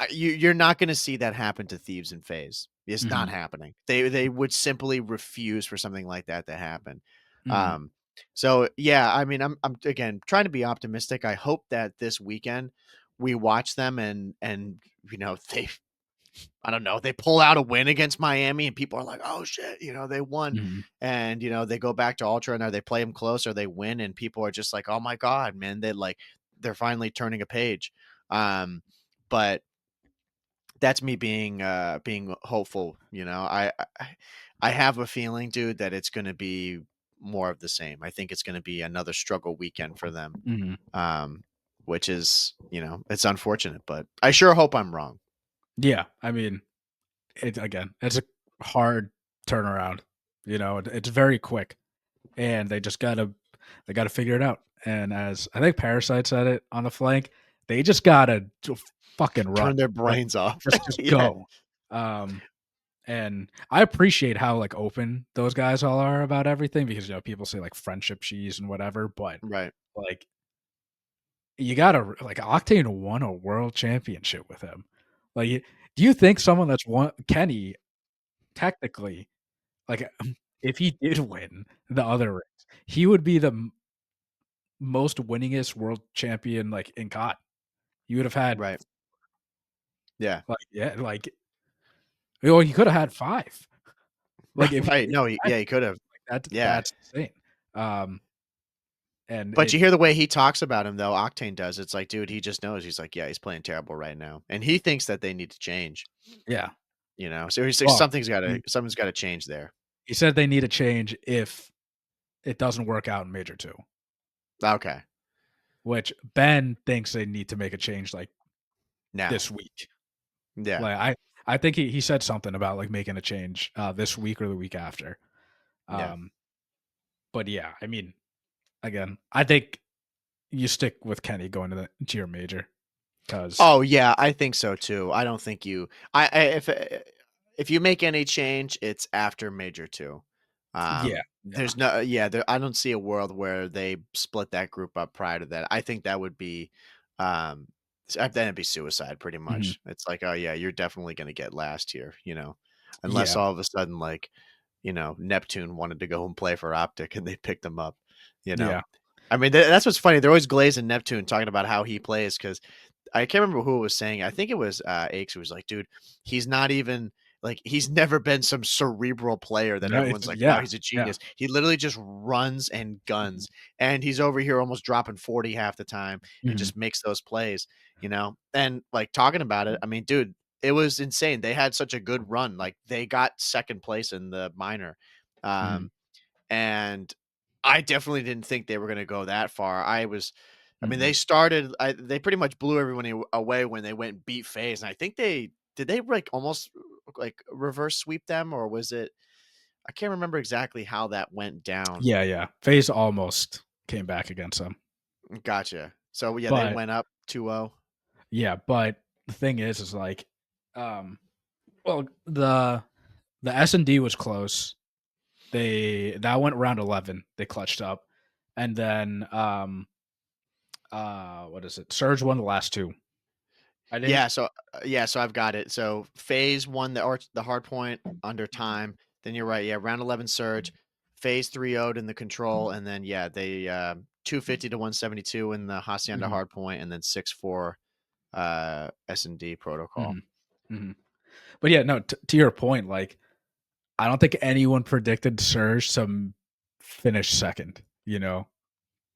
you're not going to see that happen to Thieves and FaZe. It's not Mhm, happening. They would simply refuse for something like that to happen. mhm, Um, so yeah, I mean, I'm again trying to be optimistic. I hope that this weekend we watch them and they I don't know, they pull out a win against Miami and people are like, "Oh shit, they won." mhm, And they go back to Ultra and they play them close or they win and people are just like, "Oh my god, man, they're finally turning a page." Um, but that's me being hopeful, I have a feeling, dude, that it's going to be more of the same. I think it's going to be another struggle weekend for them. mhm. Um, which is, it's unfortunate, but I sure hope I'm wrong. Yeah, I mean, it's a hard turnaround, it's very quick, and they gotta figure it out, and as I think Parasite said it on the flank, they just gotta fucking run, Turn their like, brains off. just Yeah. go, um, and I appreciate how, like, open those guys all are about everything because, people say, like, friendship cheese and whatever, but, Right. like, you gotta like, Octane won a world championship with him. Like, do you think someone that's won Kenny technically, like, if he did win the other race, he would be the most winningest world champion, like, in COD. He would have had, Right. Yeah. like, yeah, like, well, he coulda had 5. Like, Right. if No, he had he could have. Yeah. that's insane. Um, and But it you hear the way he talks about him though, Octane does. It's like, dude, he just knows. He's like, yeah, he's playing terrible right now. And he thinks that they need to change, yeah. So he says Well, something's gotta change there. he said they need a change if it doesn't work out in Major 2, Okay. which Ben thinks they need to make a change, like, Now. this week. Yeah. Like, I think he said something about, like, making a change, this week or the week after. Yeah. Um, but yeah, I mean, again, I think you stick with Kenny going to your major because Oh, yeah, I think so too. I don't think you I if you make any change, it's after Major 2. yeah, yeah, There's no yeah, I don't see a world where they split that group up prior to that. I think that would be, then it'd be suicide pretty mhm, much. It's like, "Oh, yeah, you're definitely gonna get last here," unless yeah, all of a sudden, like, Neptune wanted to go and play for OpTic and they picked him up, you know? yeah, I mean, that's what's funny. They're always glazing Neptune talking about how he plays because I can't remember who was saying. I think it was Aches who was like, "Dude, he's not even like he's never been some cerebral player that no, it's everyone's like, wow, yeah, he's a yeah, genius. He literally just runs and mhm, guns, and he's over here almost dropping 40 half the time and mhm, just makes those plays. And like talking about it, I mean, dude, it was insane. They had such a good run. Like they got second place in the minor. mhm, Um, and I definitely didn't think they were gonna go that far. I mean, mhm. they pretty much blew everyone away when they went and beat FaZe, and I think they, like, almost, like, reverse sweep them, or was it I can't remember exactly how that went down. Yeah, yeah. FaZe almost came back against them, Gotcha. So, yeah, they but went up 2-0. yeah, but the thing is like, um, well, the S&D was close. That went round 11. They clutched up, and then what is it? Surge won the last 2. I didn't. So I've got it. So FaZe won the hard point under time. Then you're right. Yeah, round 11 surge. FaZe 3-0'd in the control, and then yeah, they 250 to 172 in the Hacienda Mhm, hard point, and then 6-4 S&D protocol. mhm, mhm. But yeah, no. To your point, like I don't think anyone predicted Surge to finish second.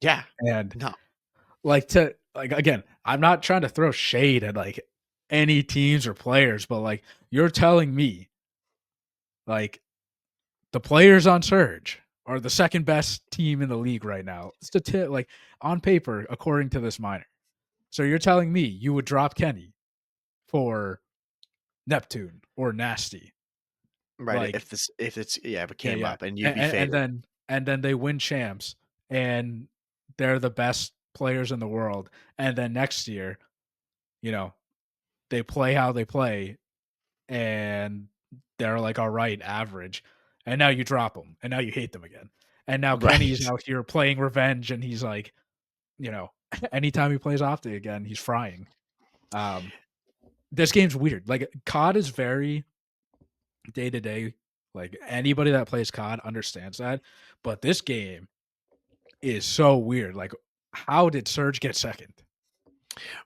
Yeah. And No. like to like again, I'm not trying to throw shade at like any teams or players, but like you're telling me like the players on Surge are the second best team in the league right now. Like on paper, according to this minor. So you're telling me you would drop Kenny for Neptune or Nasty. Right. Like, If it yeah, came yeah. up and you'd And, be and faded. then they win champs and they're the best players in the world. And then next year, you know, they play how they play and they're like all right, average. And now you drop them and now you hate them again. And now Kenny's Right. out here playing revenge and he's like, anytime he plays Opti again, he's frying. Um this game's weird. Like COD is very day to day. Like anybody that plays COD understands that, but this game is so weird. Like, how did Surge get second?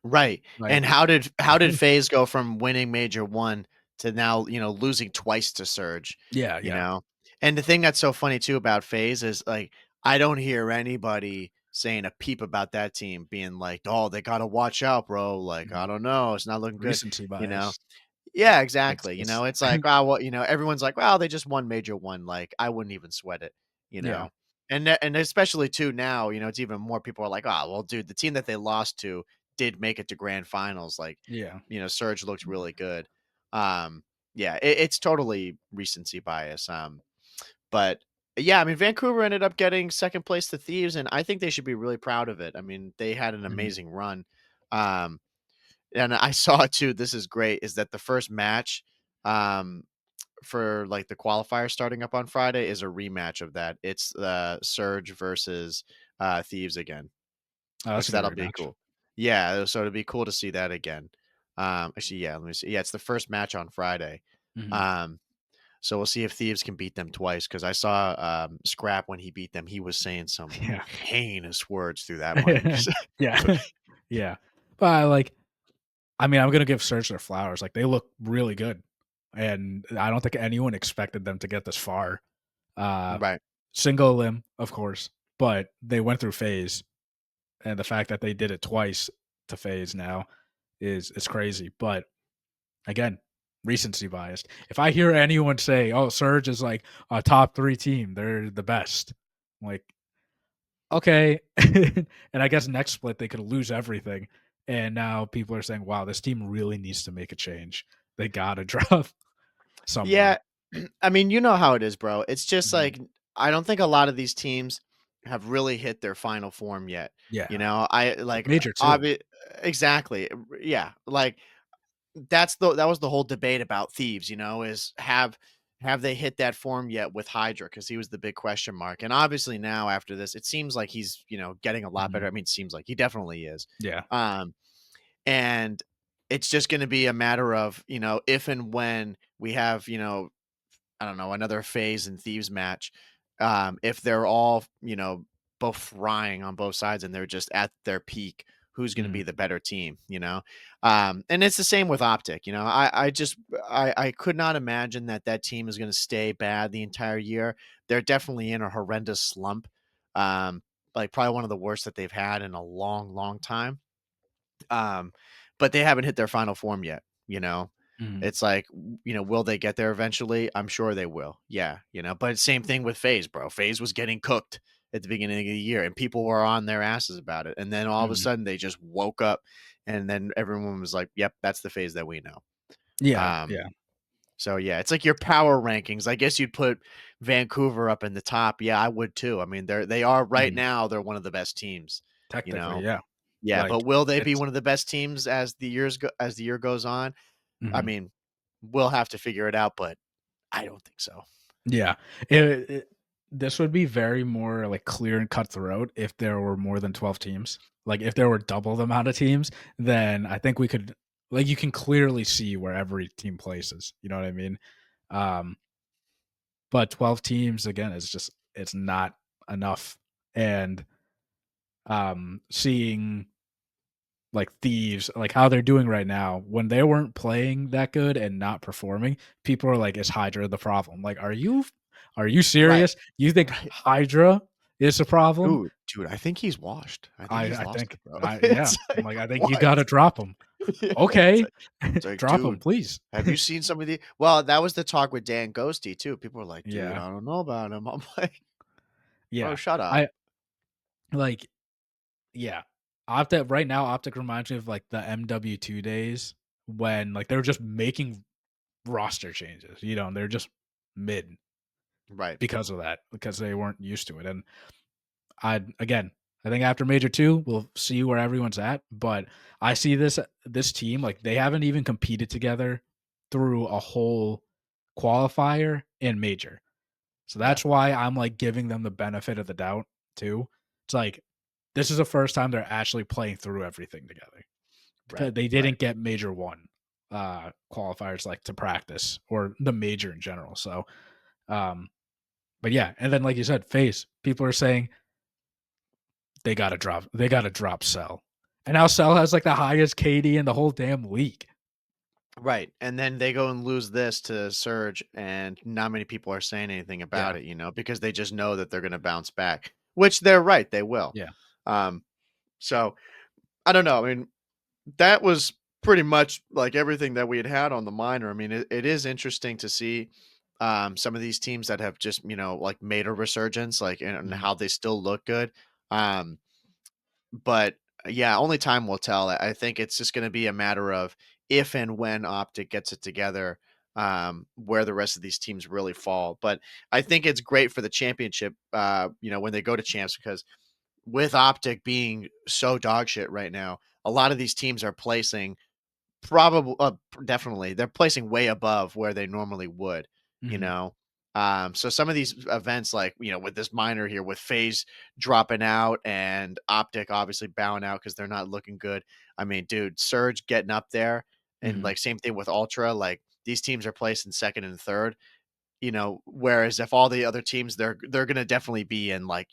Right. Like, And how did FaZe go from winning Major 1 to now, losing twice to Surge, yeah, you yeah, know? And the thing that's so funny too about FaZe is like I don't hear anybody saying a peep about that team being like, "Oh, they got to watch out, bro. Like, I mhm. don't know, it's not looking good." Recency You know? bias. Yeah, It's exactly. just It's like, oh, well, everyone's like, "Well, they just won Major 1." Like, I wouldn't even sweat it, you yeah, know? And especially too now, it's even more people are like, "Oh, well, dude, the team that they lost to did make it to grand finals." Like, yeah, Surge looked really good. Um, yeah, it's totally recency bias. But yeah, I mean, Vancouver ended up getting second place to Thieves, and I think they should be really proud of it. I mean, they had an mhm, amazing run. Um, and I saw it too. This is great. Is that the first match um, for like the qualifier starting up on Friday is a rematch of that. It's Surge versus Thieves again, oh, that's which a good that'll be rematch. cool. Yeah, so it'd be cool to see that again. Actually, yeah, let me see. Yeah, it's the first match on Friday. Mhm. Um, so we'll see if Thieves can beat them twice. Because I saw Scrap when he beat them, he was saying some Yeah. heinous words through that mic. Yeah. Yeah. But, like, I mean, I'm gonna give Surge their flowers, like, they look really good, and I don't think anyone expected them to get this far. Uh, Right. Single limb, of course, but they went through phase, and the fact that they did it twice to phase now is crazy, but again, recency bias. If I hear anyone say, "Oh, Surge is like a top 3 team, they're the best," I'm like, "Okay." And I guess next split, they could lose everything, and now people are saying, "Wow, this team really needs to make a change. They gotta drop someone." Yeah, I mean, you know how it is, bro. It's just Mhm. like I don't think a lot of these teams have really hit their final form yet. Yeah. I Like like Major too. obvi- exactly. Yeah, like that was the whole debate about Thieves, is have they hit that form yet with Hydra because he was the big question mark. And obviously now after this, it seems like he's, getting a lot better. Mhm. I mean, it seems like he definitely is. Yeah. Um and it's just going to be a matter of, if and when we have, I don't know, another phase in Thieves match. If they're all, both frying on both sides and they're just at their peak, who's going to Mhm. be the better team? And it's the same with OpTic. I could not imagine that team is going to stay bad the entire year. They're definitely in a horrendous slump. Um, like probably one of the worst that they've had in a long, long time. Um, but they haven't hit their final form yet. Mhm. It's like, will they get there eventually? I'm sure they will. Yeah, but same thing with FaZe, bro. FaZe was getting cooked at the beginning of the year and people were on their asses about it. And then all of a Mhm. sudden they just woke up and then everyone was like, "Yep, that's the FaZe that we know." Yeah, Um, yeah. so yeah, it's like your power rankings. I guess you'd put Vancouver up in the top. Yeah, I would too. I mean, they are right Mhm. now, they're one of the best teams, you Technically, know. yeah. Yeah, Like, but will they be it's one of the best teams as the year goes on? I mhm. mean, we'll have to figure it out, but I don't think so. Yeah. This would be very more, like, clear and cutthroat if there were more than 12 teams. Like, if there were double the amount of teams, then I think we could like, you can clearly see where every team places, you know what I mean? Um, but 12 teams, again, is just it's not enough, and, seeing like Thieves, like how they're doing right now, when they weren't playing that good and not performing, people are like, "Is Hydra the problem?" Like, are you Right, serious? You think right. Hydra is a problem? Dude, I think he's washed. I think he's I lost think it, bro. yeah. It's I'm like, like, I think you what? gotta drop him. Yeah, Okay, it's like, drop him, dude, please. have you seen some of the well, that was the talk with Dan Ghosty too. People were like, "Dude, Yeah, I don't know about him." I'm like, "Bro, yeah. shut up." I like, yeah. Optic right now, Optic reminds me of like the MW2 days when like they were just making roster changes, you know, and they're just mid Right. because of that, because they weren't used to it. And I think after Major 2, we'll see where everyone's at, but I see this team, like, they haven't even competed together through a whole qualifier and Major. So Yeah. that's why I'm, like, giving them the benefit of the doubt too. It's like, this is the first time they're actually playing through everything together Right. because they Right. didn't get Major 1. qualifiers like to practice or the major in general. So, um, but yeah, and then like you said, FaZe, people are saying they gotta drop Cell. And now Cell has like the highest KD in the whole damn league. Right, and then they go and lose this to Surge, and not many people are saying anything Yeah, about it, because they just know that they're gonna bounce back, which they're right, they will. yeah. Um, so I don't know. I mean, that was pretty much like everything that we had on the minor. I mean, it is interesting to see some of these teams that have just like made a resurgence, like and Mhm, how they still look good. Um, but yeah, only time will tell. I think it's just going to be a matter of if and when OpTic gets it together, where the rest of these teams really fall. But I think it's great for the championship, when they go to champs, because with OpTic being so dog shit right now, a lot of these teams are placing probably definitely they're placing way above where they normally would, you mhm. know. So some of these events, like with this minor here, with FaZe dropping out and OpTic obviously bowing out because they're not looking good. I mean, dude, Surge getting up there, and Mhm. like same thing with Ultra. Like these teams are placing second and third, whereas if all the other teams, they're gonna definitely be in, like,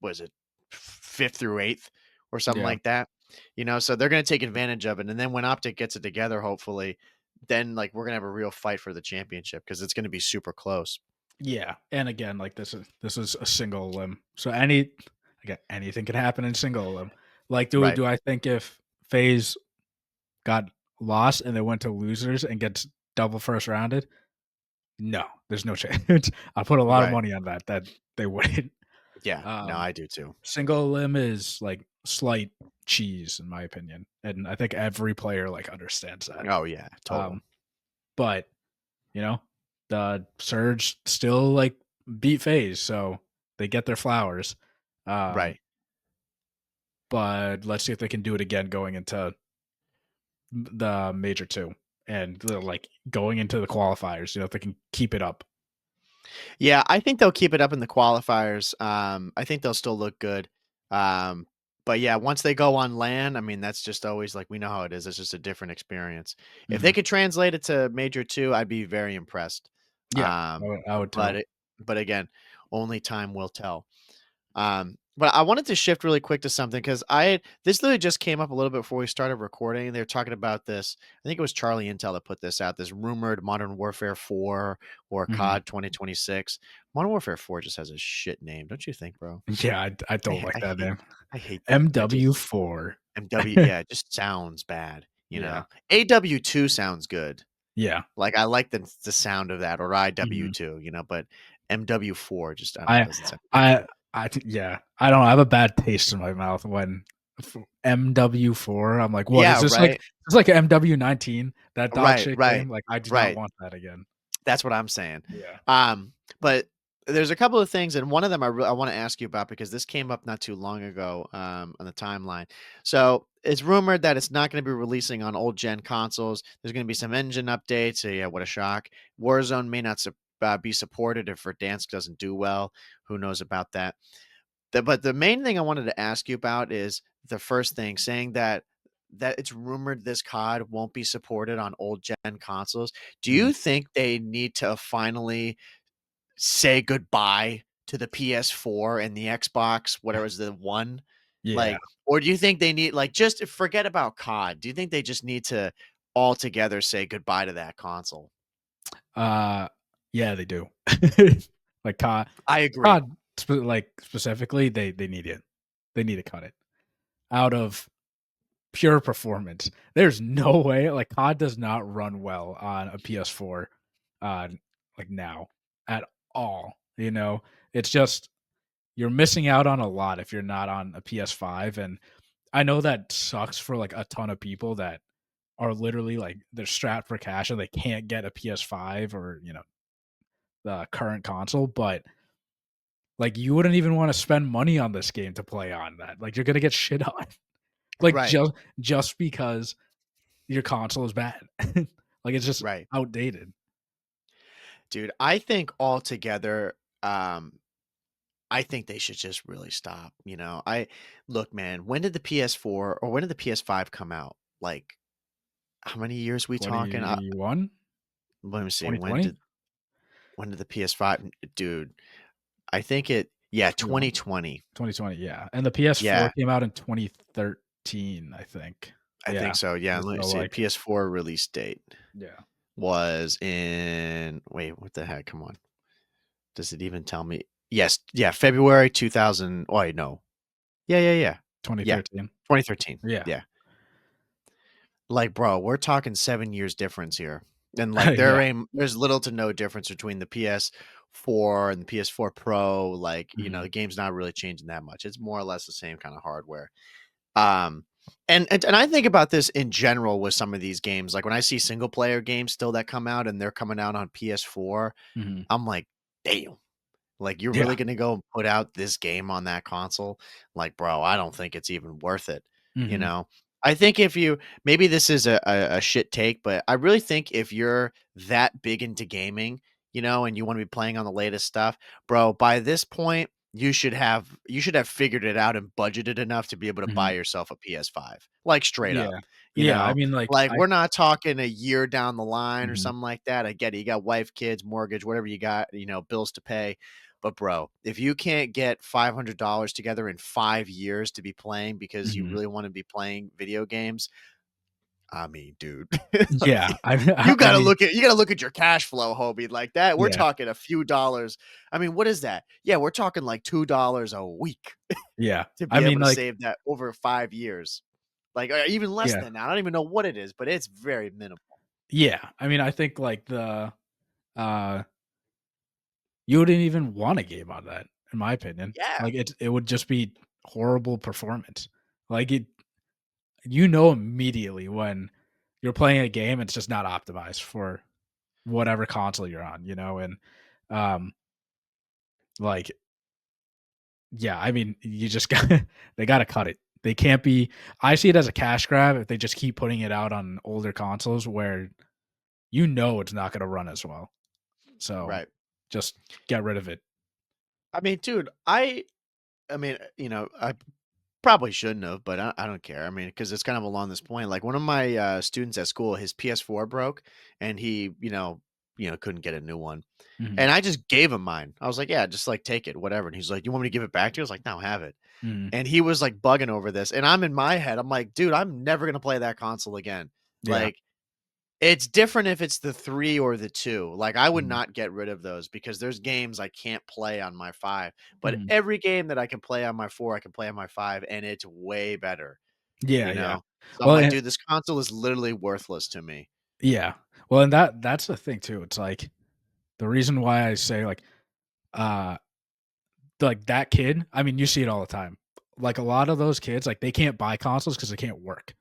was it fifth through eighth or something Yeah. like that? So they're going to take advantage of it. And then when OpTic gets it together, hopefully, then like we're going to have a real fight for the championship because it's going to be super close. Yeah, and again, like this is a single limb. So again, anything can happen in single limb. Like, Right. do I think if FaZe got lost and they went to losers and gets double first rounded? No, there's no chance. I put a lot of Right. money on that they wouldn't. Yeah. No, Um, I do too. Single limb is like slight cheese in my opinion, and I think every player like understands that. Oh, yeah. Total. Um, but you know, the Surge still like beat FaZe, so they get their flowers. Um, Right. but let's see if they can do it again going into the major two and like going into the qualifiers. If they can keep it up. Yeah, I think they'll keep it up in the qualifiers. I think they'll still look good. Um, but yeah, once they go on LAN, I mean, that's just always like we know how it is. It's just a different experience. If they Mhm. could translate it to Major 2, I'd be very impressed. Yeah, Um, I would but too. it, but again, only time will tell. But I wanted to shift really quick to something because this literally just came up a little bit before we started recording. They were talking about this. I think it was Charlie Intel that put this out. This rumored Modern Warfare 4 or Mhm. COD 2026. Modern Warfare 4 just has a shit name, don't you think, bro? Yeah, I don't like I that hate name. I hate that. MW4. MW, yeah, it just sounds bad. Yeah, AW2 sounds good. yeah. Like I like the sound of that, or Mhm. IW2. But MW4 just, I don't know, I doesn't sound good. I yeah. I don't know, I have a bad taste in my mouth when MW4, I'm like, "What is Yeah, this like?" right, It's like MW19, that dog right, shit right, game, like, I do not right. want that again. That's what I'm saying. Yeah. But there's a couple of things, and one of them I want to ask you about because this came up not too long ago on the timeline. So it's rumored that it's not going to be releasing on old gen consoles. There's going to be some engine updates. So yeah, what a shock! Warzone may not be supported if Verdansk doesn't do well. Who knows about that? But the main thing I wanted to ask you about is the first thing, saying that it's rumored this COD won't be supported on old gen consoles. Do Mhm. you think they need to finally say goodbye to the PS4 and the Xbox, whatever is the one? Yeah. Like, or do you think they need, like, just forget about COD? Do you think they just need to altogether say goodbye to that console? Uh, yeah, they do. Like, I agree. COD specifically, they need it. They need to cut it out of pure performance. There's no way like COD does not run well on a PS4 uh like now at all. It's just you're missing out on a lot if you're not on a PS5 and I know that sucks for like a ton of people that are literally like they're strapped for cash and they can't get a PS5 or, the current console, but like you wouldn't even want to spend money on this game to play on that. Like you're going to get shit on. Like Right, just because your console is bad. Like, it's just right. outdated. Dude, I think altogether, um, I think they should just really stop. I look, man, when did the PS4 or when did the PS5 come out? Like how many years we talking? 21, Let me see. 2020, When did the PS5 dude, I think it yeah, 21, 2020. 2020, yeah, and the PS4 Yeah, came out in 2013, I think. I think Yeah, so. Yeah, let me so, see. like, PS4 release date yeah. was in wait, what the heck? Come on. Does it even tell me? Yes, yeah, February 2000. Oh, wait, no. Yeah, yeah, yeah. Yeah, 2013. 2013. Yeah. Yeah. Like, bro, we're talking 7 years difference here. And like Yeah. there's little to no difference between the PS4 and the PS4 Pro. Like, Mhm. the game's not really changing that much. It's more or less the same kind of hardware. Um, and I think about this in general with some of these games. Like when I see single player games still that come out and they're coming out on PS4, Mhm. I'm like, damn. Like, you're Yeah. really gonna go and put out this game on that console? Like, bro, I don't think it's even worth it, you Mhm. know? I think if you maybe this is a shit take, but I really think if you're that big into gaming, and you wanna be playing on the latest stuff, bro, by this point, you should have figured it out and budgeted enough to be able to buy Mhm. yourself a PS5, like, straight up, Yeah. you Yeah, I know? mean, like, Like, we're not talking a year down the line or Mhm. something like that. I get it. You got wife, kids, mortgage, whatever you got, bills to pay. But bro, if you can't get $500 together in 5 years to be playing because you Mhm. really wanna be playing video games, I mean, dude, Yeah, like, I you I gotta mean, look at you gotta look at your cash flow, homie, like that. We're yeah, talking a few dollars. I mean, what is that? Yeah, we're talking like $2 a week yeah. to I be able mean, to like, save that over 5 years. Like, even less yeah, than that. I don't even know what it is, but it's very minimal. yeah. I mean, I think, like, uh you wouldn't even want a game on that, in my opinion. Yeah, Like, it would just be horrible performance. Like, immediately when you're playing a game, it's just not optimized for whatever console you're on, and, um, like, yeah, I mean, you just got they gotta cut it. They can't be I see it as a cash grab if they just keep putting it out on older consoles where it's not gonna run as well. So, right. just get rid of it. I mean, dude, I mean, I probably shouldn't have, but I don't care. I mean, because it's kind of along this point. Like one of my students at school, his PS4 broke, and he, couldn't get a new one. Mhm, And I just gave him mine. I was like, "Yeah, just like take it, whatever." And he's like, "You want me to give it back to you?" I was like, "No, have it." mhm. And he was like bugging over this, and I'm in my head. I'm like, "Dude, I'm never gonna play that console again." Yeah. Like, it's different if it's the 3 or the 2. Like, I would Mhm, not get rid of those because there's games I can't play on my 5, but mhm. every game that I can play on my 4, I can play on my 5, and it's way better, Yeah, you yeah. know? So I'm Well, like, and "Dude, this console is literally worthless to me." yeah. Well, and that's the thing too. It's like the reason why I say uh like that kid, I mean, you see it all the time. Like a lot of those kids, like they can't buy consoles because they can't work,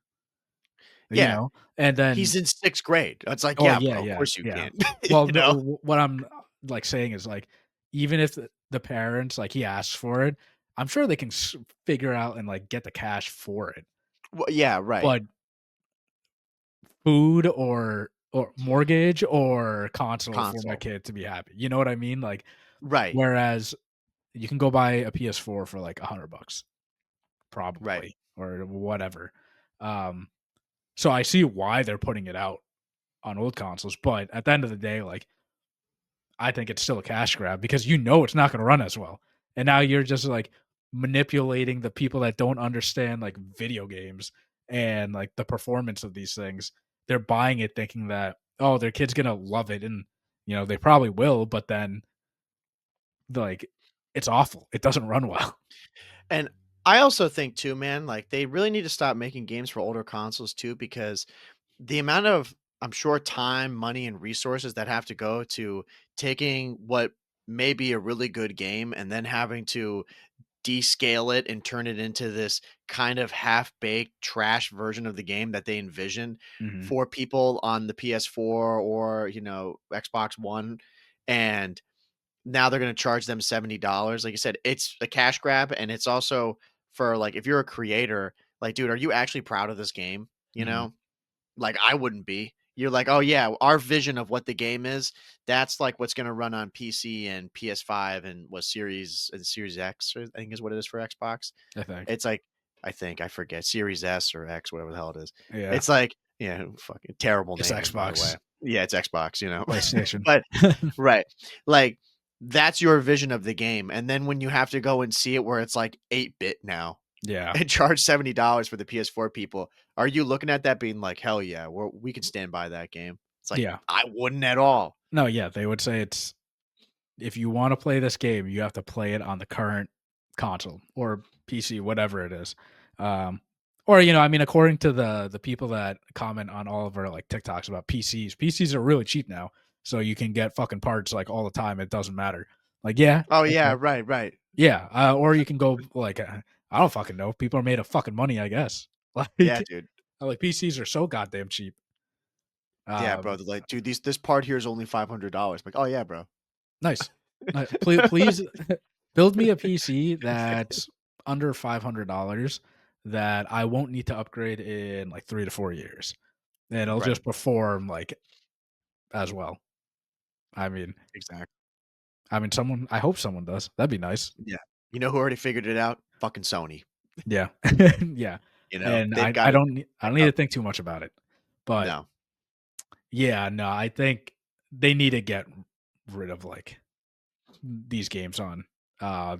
you Yeah, know? And then he's in 6th grade. It's like, oh, "Yeah, yeah, bro, of yeah, course you yeah. can't." Well, You no, know? what I'm, like, saying is, like, even if the parents, like, he asks for it, I'm sure they can figure out and, like, get the cash for it. Well, yeah, right. But food or mortgage or console for my Console. kid to be happy, you know what I mean? Like, Right, whereas you can go buy a PS4 for, like, $100 right. probably or whatever. Um, so I see why they're putting it out on old consoles, but at the end of the day, like, I think it's still a cash grab because it's not gonna run as well. And now you're just, like, manipulating the people that don't understand, like, video games and, like, the performance of these things. They're buying it thinking that, "Oh, their kid's gonna love it," and, they probably will, but then, like, it's awful. It doesn't run well. And I also think too, man, like, they really need to stop making games for older consoles too because the amount of, I'm sure, time, money, and resources that have to go to taking what may be a really good game and then having to descale it and turn it into this kind of half-baked trash version of the game that they envisioned Mhm, for people on the PS4 or, Xbox One, and now they're gonna charge them $70. Like you said, it's a cash grab, and it's also for, like, if you're a creator, like, dude, are you actually proud of this game? You mhm, know? Like, I wouldn't be. You're like, "Oh, yeah, our vision of what the game is, that's, like, what's gonna run on PC and PS5 and what Series X, I think is what it is for Xbox." I think. It's like I think, I forget, Series S or X, whatever the hell it is. Yeah. It's like Yeah, fucking terrible It's naming, by the way. Xbox, Yeah, it's Xbox, you know? PlayStation. But right. Like, that's your vision of the game, and then when you have to go and see it where it's, like, 8-bit now Yeah, and charge $70 for the PS4 people, are you looking at that being like, "Hell yeah, we can stand by that game?" It's like, yeah. I wouldn't at all. No, yeah, they would say it's if you wanna play this game, you have to play it on the current console or PC, whatever it is. Um, or, I mean, according to the people that comment on all of our, like, TikToks about PCs are really cheap now, so you can get fucking parts, like, all the time, it doesn't matter. Like, yeah, Oh, yeah, okay. right, right. Yeah, or you can go, like, I don't fucking know, people are made of fucking money, I guess. Yeah, Like dude. like, PCs are so goddamn cheap. Yeah, bro, Um, they're like, "Dude, this part here is only $500." Like, "Oh, yeah, bro." nice. Please build me a PC that's under $500 that I won't need to upgrade in, like, 3 to 4 years, and it'll Right, just perform, like, as well. I mean exactly. someone I hope someone does. That'd be nice. Yeah. You know who already figured it out? Fucking Sony. Yeah. Yeah. You know, And they've I got it don't need up. to think too much about it. But, No. yeah, no, I think they need to get rid of, like, these games on, uh,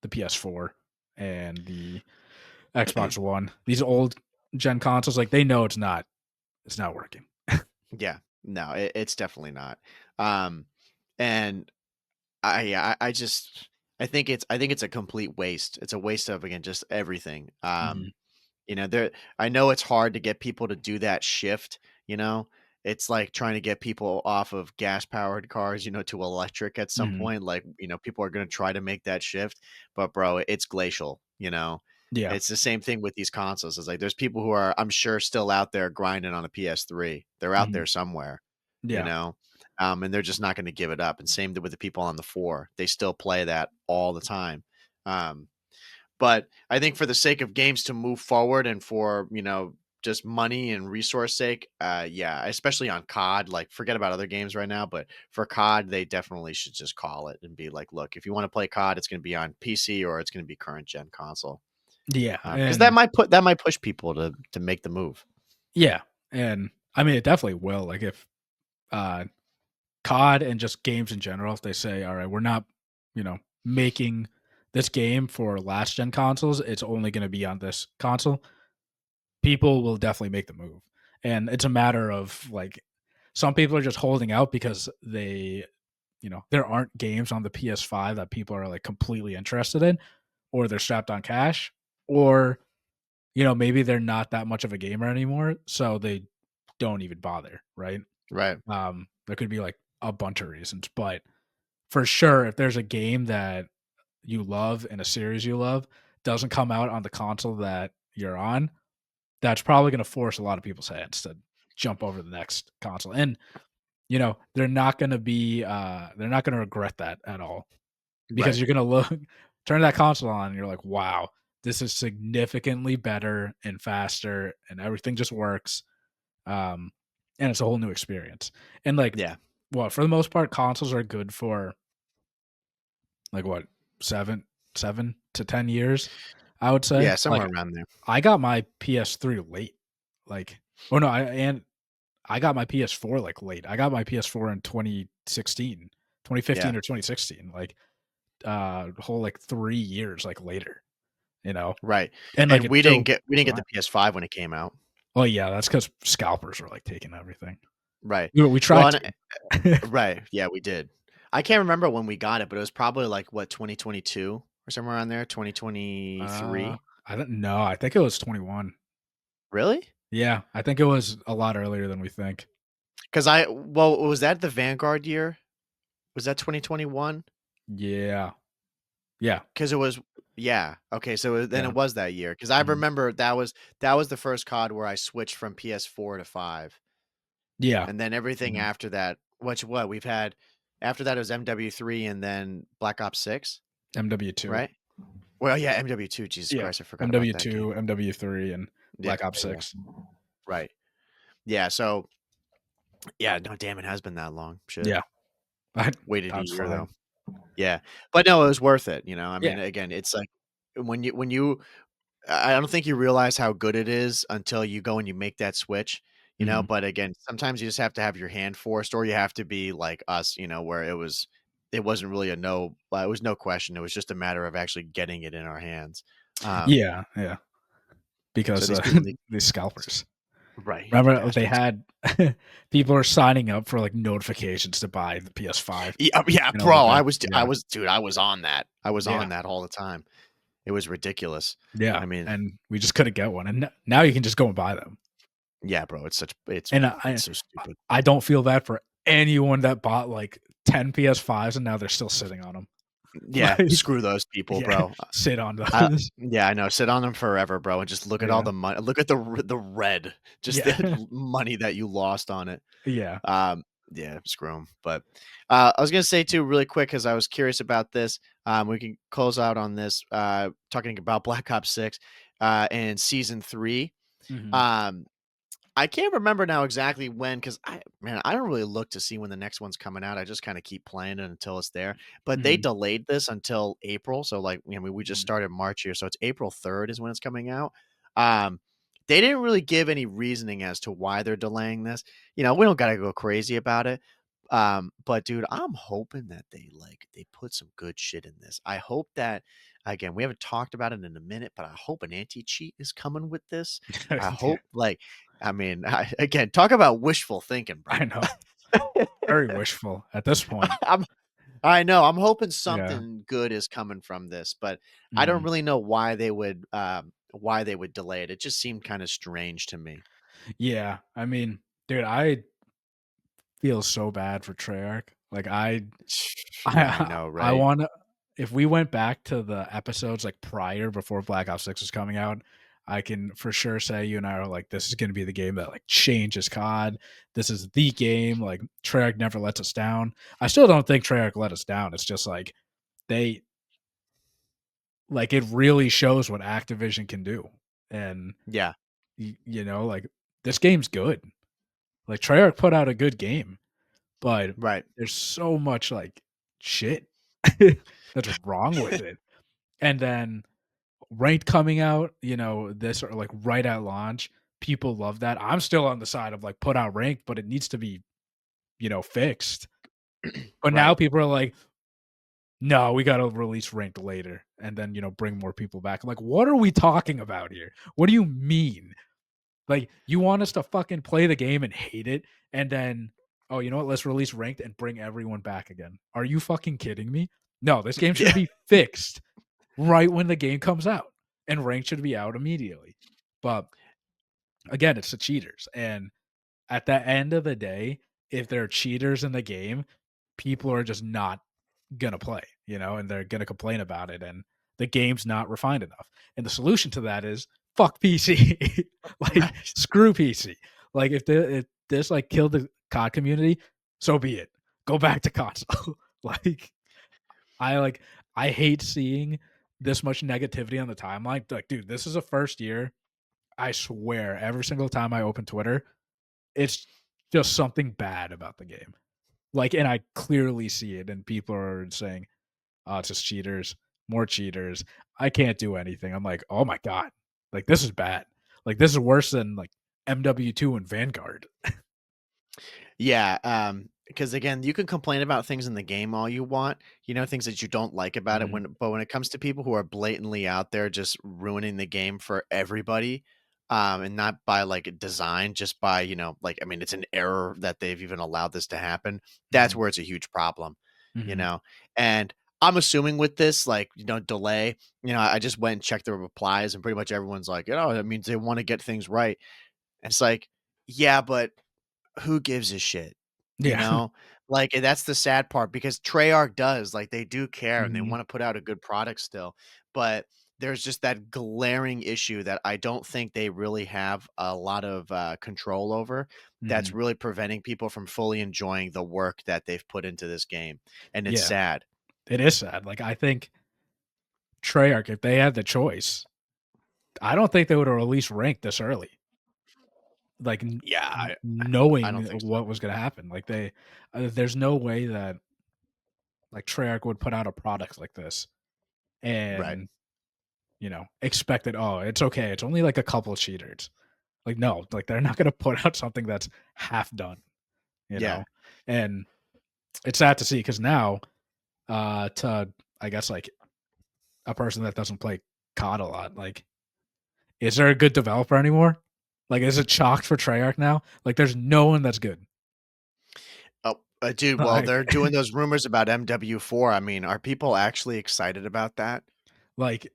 the PS4 and the Xbox One. These old gen consoles, like, they know it's not working. Yeah. No, it's definitely not. Um, and I just I think it's a complete waste. It's a waste of, again, just everything. Mhm, You know, there I know it's hard to get people to do that shift, you know? It's like trying to get people off of gas-powered cars, to electric at some mhm. point. Like, people are gonna try to make that shift, but bro, it's glacial, you know? Yeah. It's the same thing with these consoles. It's like there's people who are, I'm sure, still out there grinding on a PS3. They're out there Mhm. somewhere, you Yeah. know? And they're just not gonna give it up. And same with the people on the 4. They still play that all the time. Um but I think for the sake of games to move forward and for, just money and resource sake, yeah, especially on COD, like forget about other games right now, but for COD, they definitely should just call it and be like, look, if you want to play COD, it's going to be on PC or it's going to be current gen console. Yeah, Because and that might push people to make the move. yeah, and I mean, it definitely will, like, if, uh, COD and just games in general, if they say, "Alright, we're not, making this game for last gen consoles, it's only gonna be on this console," people will definitely make the move, and it's a matter of, like, some people are just holding out because there aren't games on the PS5 that people are, like, completely interested in, or they're strapped on cash, or, maybe they're not that much of a gamer anymore, so they don't even bother, right? Right. There could be, like, a bunch of reasons, but for sure, if there's a game that you love and a series you love doesn't come out on the console that you're on, that's probably gonna force a lot of people's hands to jump over the next console, and, they're not gonna regret that at all. Because Right. you're gonna look turn that console on and you're like, "Wow, this is significantly better and faster and everything just works." Um, and it's a whole new experience. And, like, Yeah. well, for the most part, consoles are good for, like, what, 7 to 10 years, I would say. Yeah. Somewhere Like, around there. I got my PS3 late. Like, oh, no, I got my PS4, like, late. I got my PS4 in 2016, Yeah. 2015 or 2016, like, whole, like, 3 years, like, later, you know? Right. And, like, And it's still we didn't get fine. the PS5 when it came out. Oh, yeah, that's because scalpers were, like, taking everything. Right. We Well, tried and to. right. Yeah, we did. I can't remember when we got it, but it was probably like what, 2022 or somewhere around there, Uh, 2023. I don't know, I think it was 21. Really? Yeah, I think it was a lot earlier than we think. Because was that the Vanguard year? Was that 2021? Yeah. Yeah, Because it was, yeah. Okay, so then yeah, it was that year. Because I mhm. remember that was the first COD where I switched from PS4 to 5, Yeah, and then everything mhm. after that. What we've had after that was MW3 and then Black Ops 6, MW2. right? Well, yeah, MW2. Jesus Yeah, Christ, I forgot about that game. MW2, MW3, and Yeah, Black Ops yeah. 6. Right. Yeah, so yeah, no, damn, it has been that long. Shit. Yeah, I Waited a that's year though. fine. Yeah. But no, it was worth it, you know? I Yeah, mean, again, it's like when you I don't think you realize how good it is until you go and you make that switch. Mhm. But again, sometimes you just have to have your hand forced, or you have to be like us, where it wasn't really a no, it was no question. It was just a matter of actually getting it in our hands. Um, Yeah, yeah, so because, these people need, these scalpers. right? Yeah, these Remember they bastards. had people are signing up for, like, notifications to buy the PS5, Yeah, yeah, all the bro. time. I Yeah, was, dude. I was on that. I was yeah, on that all the time. It was ridiculous. yeah, I mean, and we just couldn't get one, and n now you can just go and buy them, yeah, bro. and It's so stupid. I don't feel bad for anyone that bought, like, 10 PS5s and now they're still sitting on them. Yeah, Like, screw those people, yeah, bro. sit on I those. Yeah, I know. Sit on them forever, bro, and just look at all Yeah, the money. Look at the red, just the yeah, money that you lost on it. yeah, Um, yeah, screw them. But I was gonna say too, really quick, because I was curious about this. We can close out on this, talking about Black Ops 6 and season 3. mhm, Um, I can't remember now exactly when, because I don't really look to see when the next one's coming out. I just kind of keep playing it until it's there. But they mhm, delayed this until April. So like, we just mhm. started March here. So it's April 3rd is when it's coming out. Um, they didn't really give any reasoning as to why they're delaying this. We don't gotta go crazy about it. But dude, I'm hoping that they put some good shit in this. I hope that, again, we haven't talked about it in a minute, but I hope an anti-cheat is coming with this. I Yeah, hope, I mean, again, talk about wishful thinking, bro. I know. Very wishful at this point. I'm I know, I'm hoping Yeah, something good is coming from this, but I don't mhm. really know why they would delay it. It just seemed kind of strange to me. Yeah, I mean, dude, I feel so bad for Treyarch. Like, Yeah, I I know, I right? wanna if we went back to the episodes, like, prior before Black Ops 6 was coming out, I can for sure say you and I are like, "This is gonna be the game that, like, changes COD. This is the game, like, Treyarch never lets us down." I still don't think Treyarch let us down. It's just, like, they like, it really shows what Activision can do, and, Yeah, like, this game's good. Like, Treyarch put out a good game, but right. there's so much, like, shit that's wrong with it. And then ranked coming out, this or like right at launch, people love that. I'm still on the side of like put out ranked, but it needs to be, fixed. But now Right. people are like, no, we got to release ranked later and then, bring more people back. I'm like, what are we talking about here? What do you mean? Like, you want us to fucking play the game and hate it, and then, oh, you know what? Let's release ranked and bring everyone back again. Are you fucking kidding me? No, this game should Yeah. be fixed right when the game comes out, and ranked should be out immediately. But again, it's the cheaters, and at the end of the day, if there are cheaters in the game, people are just not gonna play, and they're gonna complain about it, and the game's not refined enough. And the solution to that is fuck PC. Like, Right. screw PC. Like, if this like killed the COD community, so be it. Go back to console. Like, I like I hate seeing this much negativity on the timeline. Like, dude, this is a first year. I swear, every single time I open Twitter, it's just something bad about the game. Like, and I clearly see it, and people are saying, "Oh, it's just cheaters, more cheaters. I can't do anything." I'm like, "Oh my god, like this is bad. Like this is worse than like MW2 and Vanguard." Yeah, because again, you can complain about things in the game all you want, things that you don't like about it. Mhm, But when it comes to people who are blatantly out there just ruining the game for everybody, and not by like design, just by like, I mean, it's an error that they've even allowed this to happen. That's mhm, where it's a huge problem, you mhm. know. And I'm assuming with this, like, delay. I just went and checked the replies, and pretty much everyone's like, that means they want to get things right. And it's like, yeah, but who gives a shit? You Yeah. know? Like, and that's the sad part, because Treyarch does, like, they do care and they Mhm, wanna put out a good product still, but there's just that glaring issue that I don't think they really have a lot of, control over, that's mhm. really preventing people from fully enjoying the work that they've put into this game, and it's Yeah, sad. it is sad. Like, I think Treyarch, if they had the choice, I don't think they would have released Ranked this early. Like, Yeah, I knowing don't think so. what was gonna happen. Like, there's no way that, like, Treyarch would put out a product like this Right. and, expect that, "Oh, it's okay. It's only, like, a couple cheaters." Like, no, like they're not gonna put out something that's half done, you Yeah. know? And it's sad to see because now, to I guess like a person that doesn't play COD a lot, like, is there a good developer anymore? Like, is it chalked for Treyarch now? Like, there's no one that's good. Oh, dude, well, Like they're doing those rumors about MW4. I mean, are people actually excited about that? like,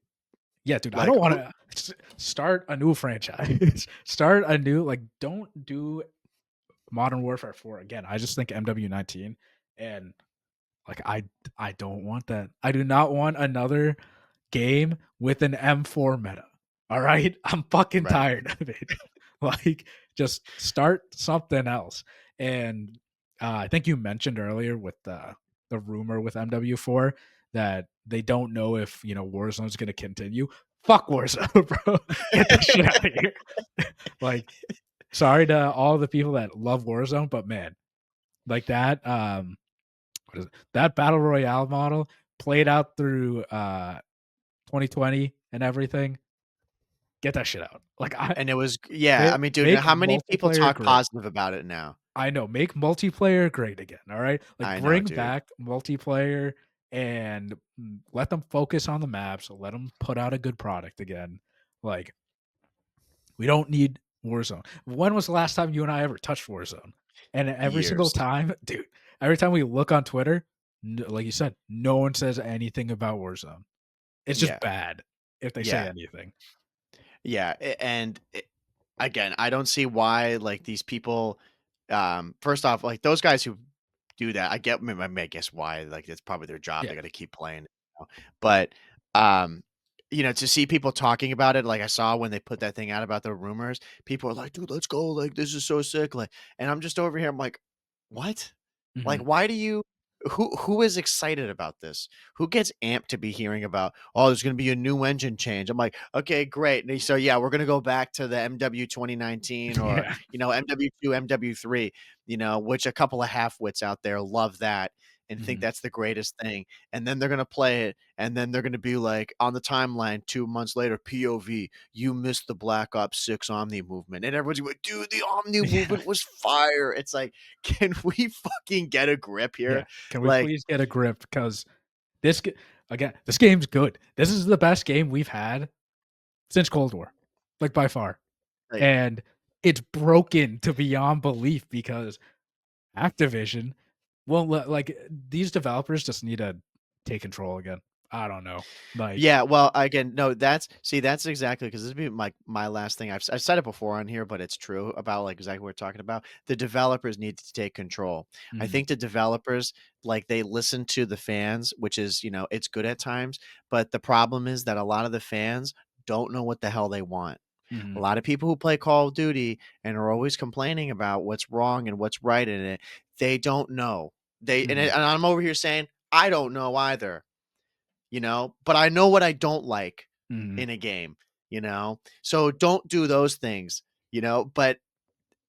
yeah, dude, I Like, don't who wanna start a new franchise. Start a new like, don't do Modern Warfare 4 again. I just think MW19 and, like, I don't want that. I do not want another game with an M4 meta. All right? I'm fucking Right. tired of it. Like, just start something else. And I think you mentioned earlier with the rumor with MW4 that they don't know if Warzone's going to continue. Fuck Warzone, bro. Get the shit out of here. Like, sorry to all the people that love Warzone, but man, like that what is it? That battle royale model played out through 2020 and everything. Get that shit out. Like And it was yeah, I mean, dude, make how many people multiplayer talk great. positive about it now? I know, make multiplayer great again. All right, like I know, bring dude. back multiplayer and let them focus on the maps. Let them put out a good product again. Like we don't need Warzone. When was the last time you and I ever touched Warzone? And every single Years. time, dude, every time we look on Twitter, like you said, no one says anything about Warzone. It's just Yeah. bad if they say Yeah. anything. Yeah, and again, I don't see why like these people first off, like those guys who do that, I guess why like it's probably their job. Yeah. They got to keep playing, but um to see people talking about it, like I saw when they put that thing out about the rumors, people are like, "Dude, let's go! Like this is so sick!" Like, and I'm just over here. I'm like, "What? Like, Mhm. why do you? Who is excited about this? Who gets amped to be hearing about? Oh, there's going to be a new engine change." I'm like, "Okay, great." So yeah, we're going to go back to the MW 2019 or Yeah. MW2, MW3. Which a couple of half-wits out there love that and think Mhm. that's the greatest thing. And then they're gonna play it, and then they're gonna be like on the timeline 2 months later, POV, you missed the Black Ops 6 Omni movement. And everyone's like, dude, the Omni Yeah. movement was fire. It's like, can we fucking get a grip Yeah. here? Can we Like, please get a grip? Because this g again, this game's good. This is the best game we've had since Cold War, like, by far, like and it's broken to beyond belief because Activision won't let like, these developers just need to take control again. I don't know. Like yeah, well, again, no, that's exactly because this would be my last thing. I've said it before on here, but it's true about like exactly what we're talking about. The developers need to take control. I mhm, think the developers like they listen to the fans, which is it's good at times, but the problem is that a lot of the fans don't know what the hell they want. A mhm, lot of people who play Call of Duty and are always complaining about what's wrong and what's right in it, they don't know. mhm, And I'm over here saying I don't know either, but I know what I don't like mhm, in a game. So don't do those things. But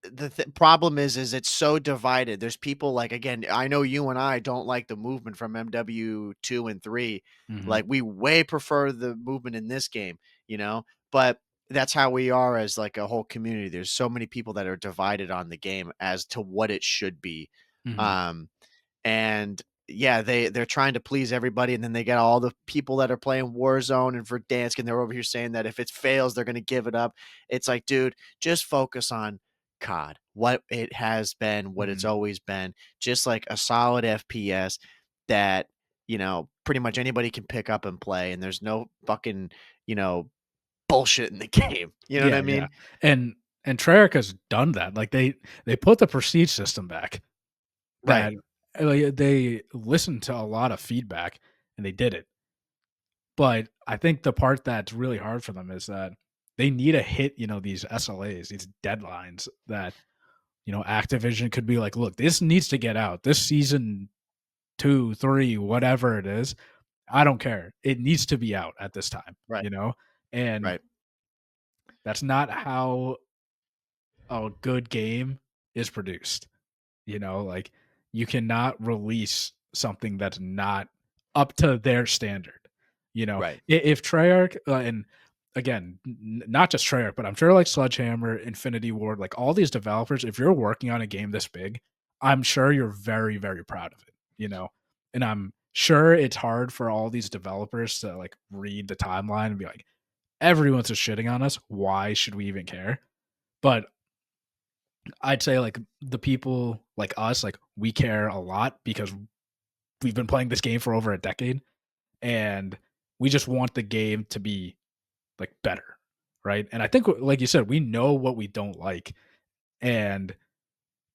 the problem is it's so divided. There's people like again, I know you and I don't like the movement from MW2 and 3. mhm, Like we way prefer the movement in this game. But that's how we are as like a whole community. There's so many people that are divided on the game as to what it should be. mhm, Um and yeah, they're trying to please everybody, and then they get all the people that are playing Warzone and Verdansk, and they're over here saying that if it fails, they're gonna give it up. It's like, dude, just focus on COD, what it has been, what it's mhm. always been, just like a solid FPS that pretty much anybody can pick up and play, and there's no fucking you know bullshit in the game. You know what Yeah, I yeah. mean? And Treyarch has done that. Like, they put the prestige system back Right, that like, they listened to a lot of feedback, and they did it. But I think the part that's really hard for them is that they need to hit, these SLAs, these deadlines that, Activision could be like, "Look, this needs to get out. This season 2, 3, whatever it is, I don't care. It needs to be out at this time," right, And right, that's not how a good game is produced. Like you cannot release something that's not up to their standard. right. If Treyarch and again, not just Treyarch, but I'm sure like Sledgehammer, Infinity Ward, like all these developers, if you're working on a game this big, I'm sure you're very, very proud of it, you know? And I'm sure it's hard for all these developers to like read the timeline and be like, everyone's just shitting on us. Why should we even care? But I'd say like the people like us, like we care a lot because we've been playing this game for over a decade and we just want the game to be like better, right? And I think like you said, we know what we don't like. And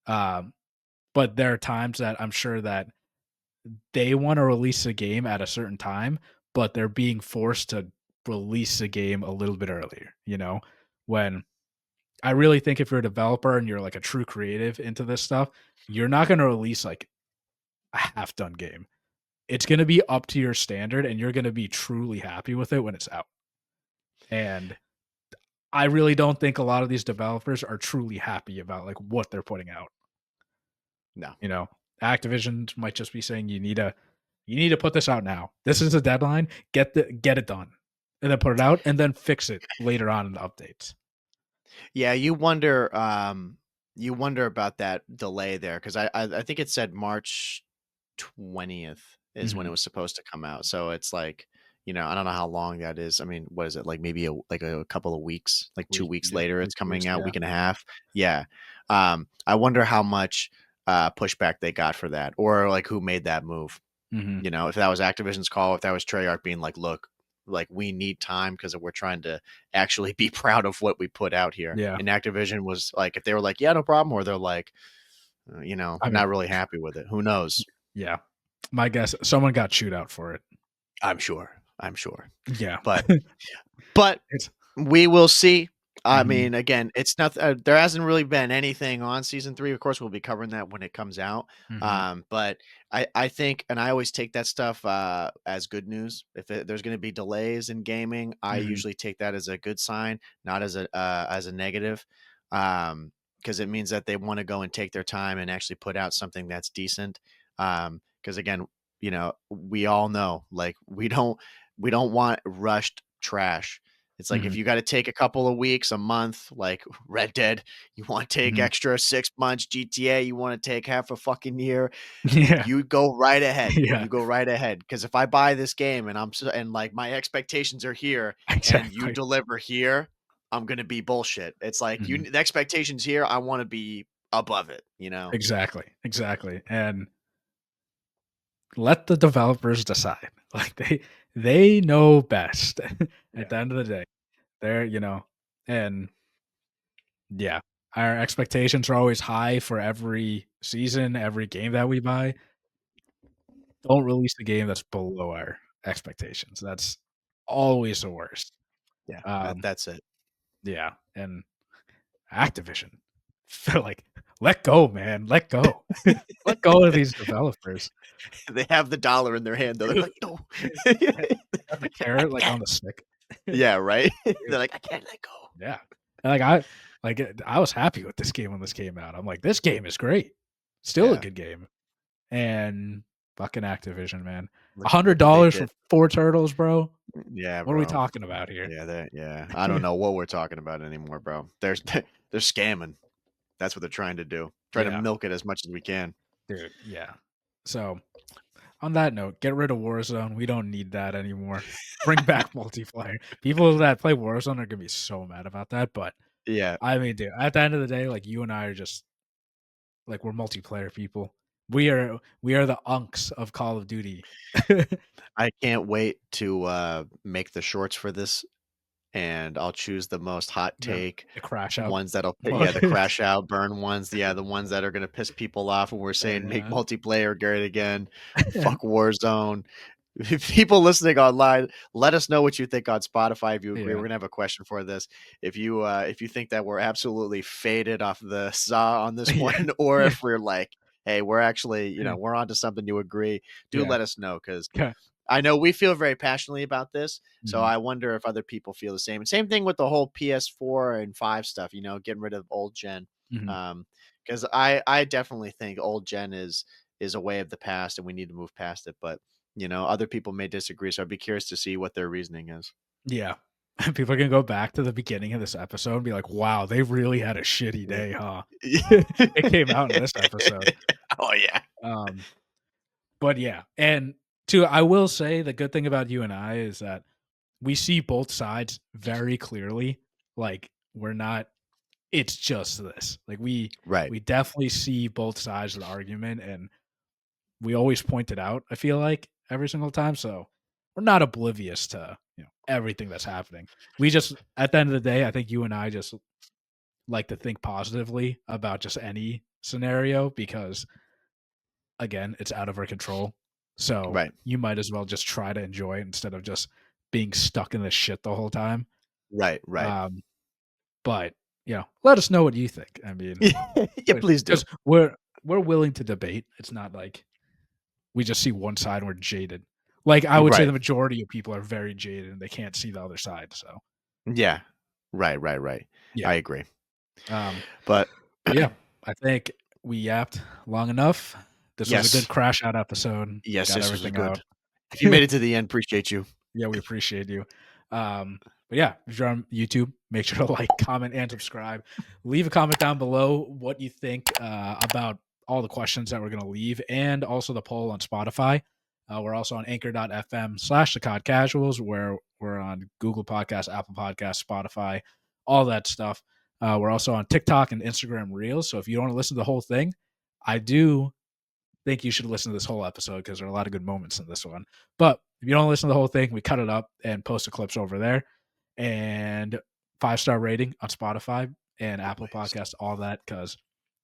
um but there are times that I'm sure that they want to release a game at a certain time, but they're being forced to release a game a little bit earlier, you know? When I really think if you're a developer and you're like a true creative into this stuff, you're not going to release like a half done game. It's going to be up to your standard and you're going to be truly happy with it when it's out. And I really don't think a lot of these developers are truly happy about like what they're putting out. No. You know, Activision might just be saying you need to put this out now. This is a deadline. Get it done. And then put it out and then fix it later on in the updates. Yeah, you wonder about that delay there because I think it said March 20th is when it Mhm. was supposed to come out. So it's like, I don't know how long that is. I mean, what is it? Like maybe a couple of weeks, like 2 weeks Yeah, later it's 2 weeks, coming out, yeah. week and a half. Yeah. I wonder how much pushback they got for that or like who made that move. Mhm. If that was Activision's call, if that was Treyarch being like, look, like we need time because we're trying to actually be proud of what we put out here. Yeah. And Activision was like, if they were like, yeah, no problem, or they're like, I mean, not really happy with it. Who knows? yeah. My guess someone got chewed out for it. I'm sure. I'm sure. Yeah. But But It's we will see. I Mhm. mean, again, it's not there hasn't really been anything on season 3. Of course, we'll be covering that when it comes out. Mhm. But I think, and I always take that stuff as good news. If there's going to be delays in gaming, I Mhm. usually take that as a good sign, not as a negative, because it means that they want to go and take their time and actually put out something that's decent. Because again, we all know, like we don't want rushed trash. It's like if Mhm. you got to take a couple of weeks, a month, like Red Dead, you want to take Mhm. extra 6 months. GTA, you want to take half a fucking year. Yeah. You go right ahead. Yeah. You go right ahead. Because if I buy this game and and like my expectations are here, and you Exactly. deliver here, I'm gonna be bullshit. It's like Mhm. the expectations here. I want to be above it. Exactly. Exactly. And let the developers decide. Like they know best at Yeah. the end of the day. They're and yeah, our expectations are always high for every season, every game that we buy. Don't release a game that's below our expectations. That's always the worst. Yeah. Um, That's it. yeah, and Activision, they're like, "Let go, man, let go. Let go of these developers." They have the dollar in their hand. They're like, no. Got the I carrot, like, can't. on the stick. Yeah, right? Dude, They're like, "I can't let go." yeah. And, I was happy with this game when this came out. I'm like, "This game is great. Still a Yeah. good game." And fucking Activision, man. Look what they $100 for did. 4 turtles, bro? Yeah, What are we bro. talking about here? Yeah. I don't know what we're talking about anymore, bro. They're scamming. That's what they're trying to do. Trying to Yeah, milk it as much as we can. dude, yeah. So, on that note, get rid of Warzone. We don't need that anymore. Bring back multiplayer. People that play Warzone are gonna be so mad about that, but Yeah. I mean, dude, at the end of the day, like you and I are just like we're multiplayer people. We are the unks of Call of Duty. I can't wait to make the shorts for this, and I'll choose the most hot the take the crash out. ones that'll yeah, the crash out, burn ones, yeah, the ones that are gonna piss people off when we're saying make Yeah. multiplayer great again. Fuck Warzone. People listening online, let us know what you think on Spotify if you agree. We're Yeah. gonna have a question for this. If you think that we're absolutely faded off the saw on this Yeah. one, or Yeah. if we're like, hey, we're actually, Yeah. we're onto something, you agree, do Yeah. let us know because Okay. I know we feel very passionately about this, so Mhm. I wonder if other people feel the same. And same thing with the whole PS4 and 5 stuff, getting rid of old gen. Mhm. Because I definitely think old gen is a way of the past and we need to move past it. But other people may disagree, so I'd be curious to see what their reasoning is. Yeah. People can go back to the beginning of this episode and be like, "Wow, they really had a shitty Yeah. day, huh?" It came out in this episode. Oh yeah. Um, but yeah, and two, I will say the good thing about you and I is that we see both sides very clearly. Like we're not. It's just this. Like Right. we definitely see both sides of the argument, and we always point it out. I feel like every single time, so we're not oblivious to everything that's happening. We just at the end of the day, I think you and I just like to think positively about just any scenario because again, it's out of our control. So Right. you might as well just try to enjoy it instead of just being stuck in this shit the whole time. Right. Right. Um, but let us know what you think. I mean, Yeah, please do. because we're willing to debate. It's not like we just see one side and we're jaded. Like I would say Right. the majority of people are very jaded and they can't see the other side. So Yeah. Right. Right. Right. yeah. I agree. Um, But but yeah, I think we yapped long enough. This was a good yes. crash out episode. Yes, Got this was everything out. good. If you made it to the end, appreciate you. Yeah, we appreciate you. But yeah, if you're on YouTube, make sure to like, comment, and subscribe. Leave a comment down below what you think about all the questions that we're going to leave and also the poll on Spotify. We're also on anchor.fm/the COD Casuals, where we're on Google Podcasts, Apple Podcasts, Spotify, all that stuff. We're also on TikTok and Instagram Reels. So if you don't want to listen to the whole thing, I do think you should listen to this whole episode because there are a lot of good moments in this one. But if you don't listen to the whole thing, we cut it up and post the clips over there. And 5-star rating on Spotify and Apple Always. Podcasts, all that, because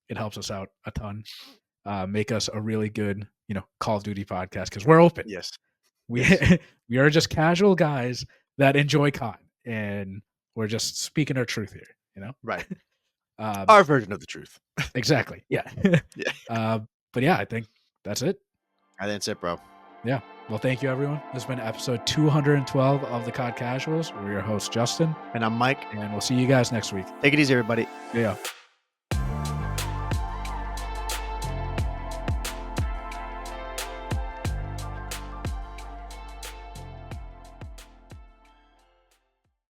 it helps us out a ton. Make us a really good, Call of Duty podcast because we're open. Yes. We Yes. we are just casual guys that enjoy COD, and we're just speaking our truth here. Right. Um, Our version of the truth. exactly. Yeah. Yeah. But yeah, I think that's it. I think that's it, bro. Yeah. Well, thank you, everyone. This has been episode 212 of the COD Casuals. We're your host, Justin, And I'm Mike. and we'll see you guys next week. Take it easy, everybody. Yeah.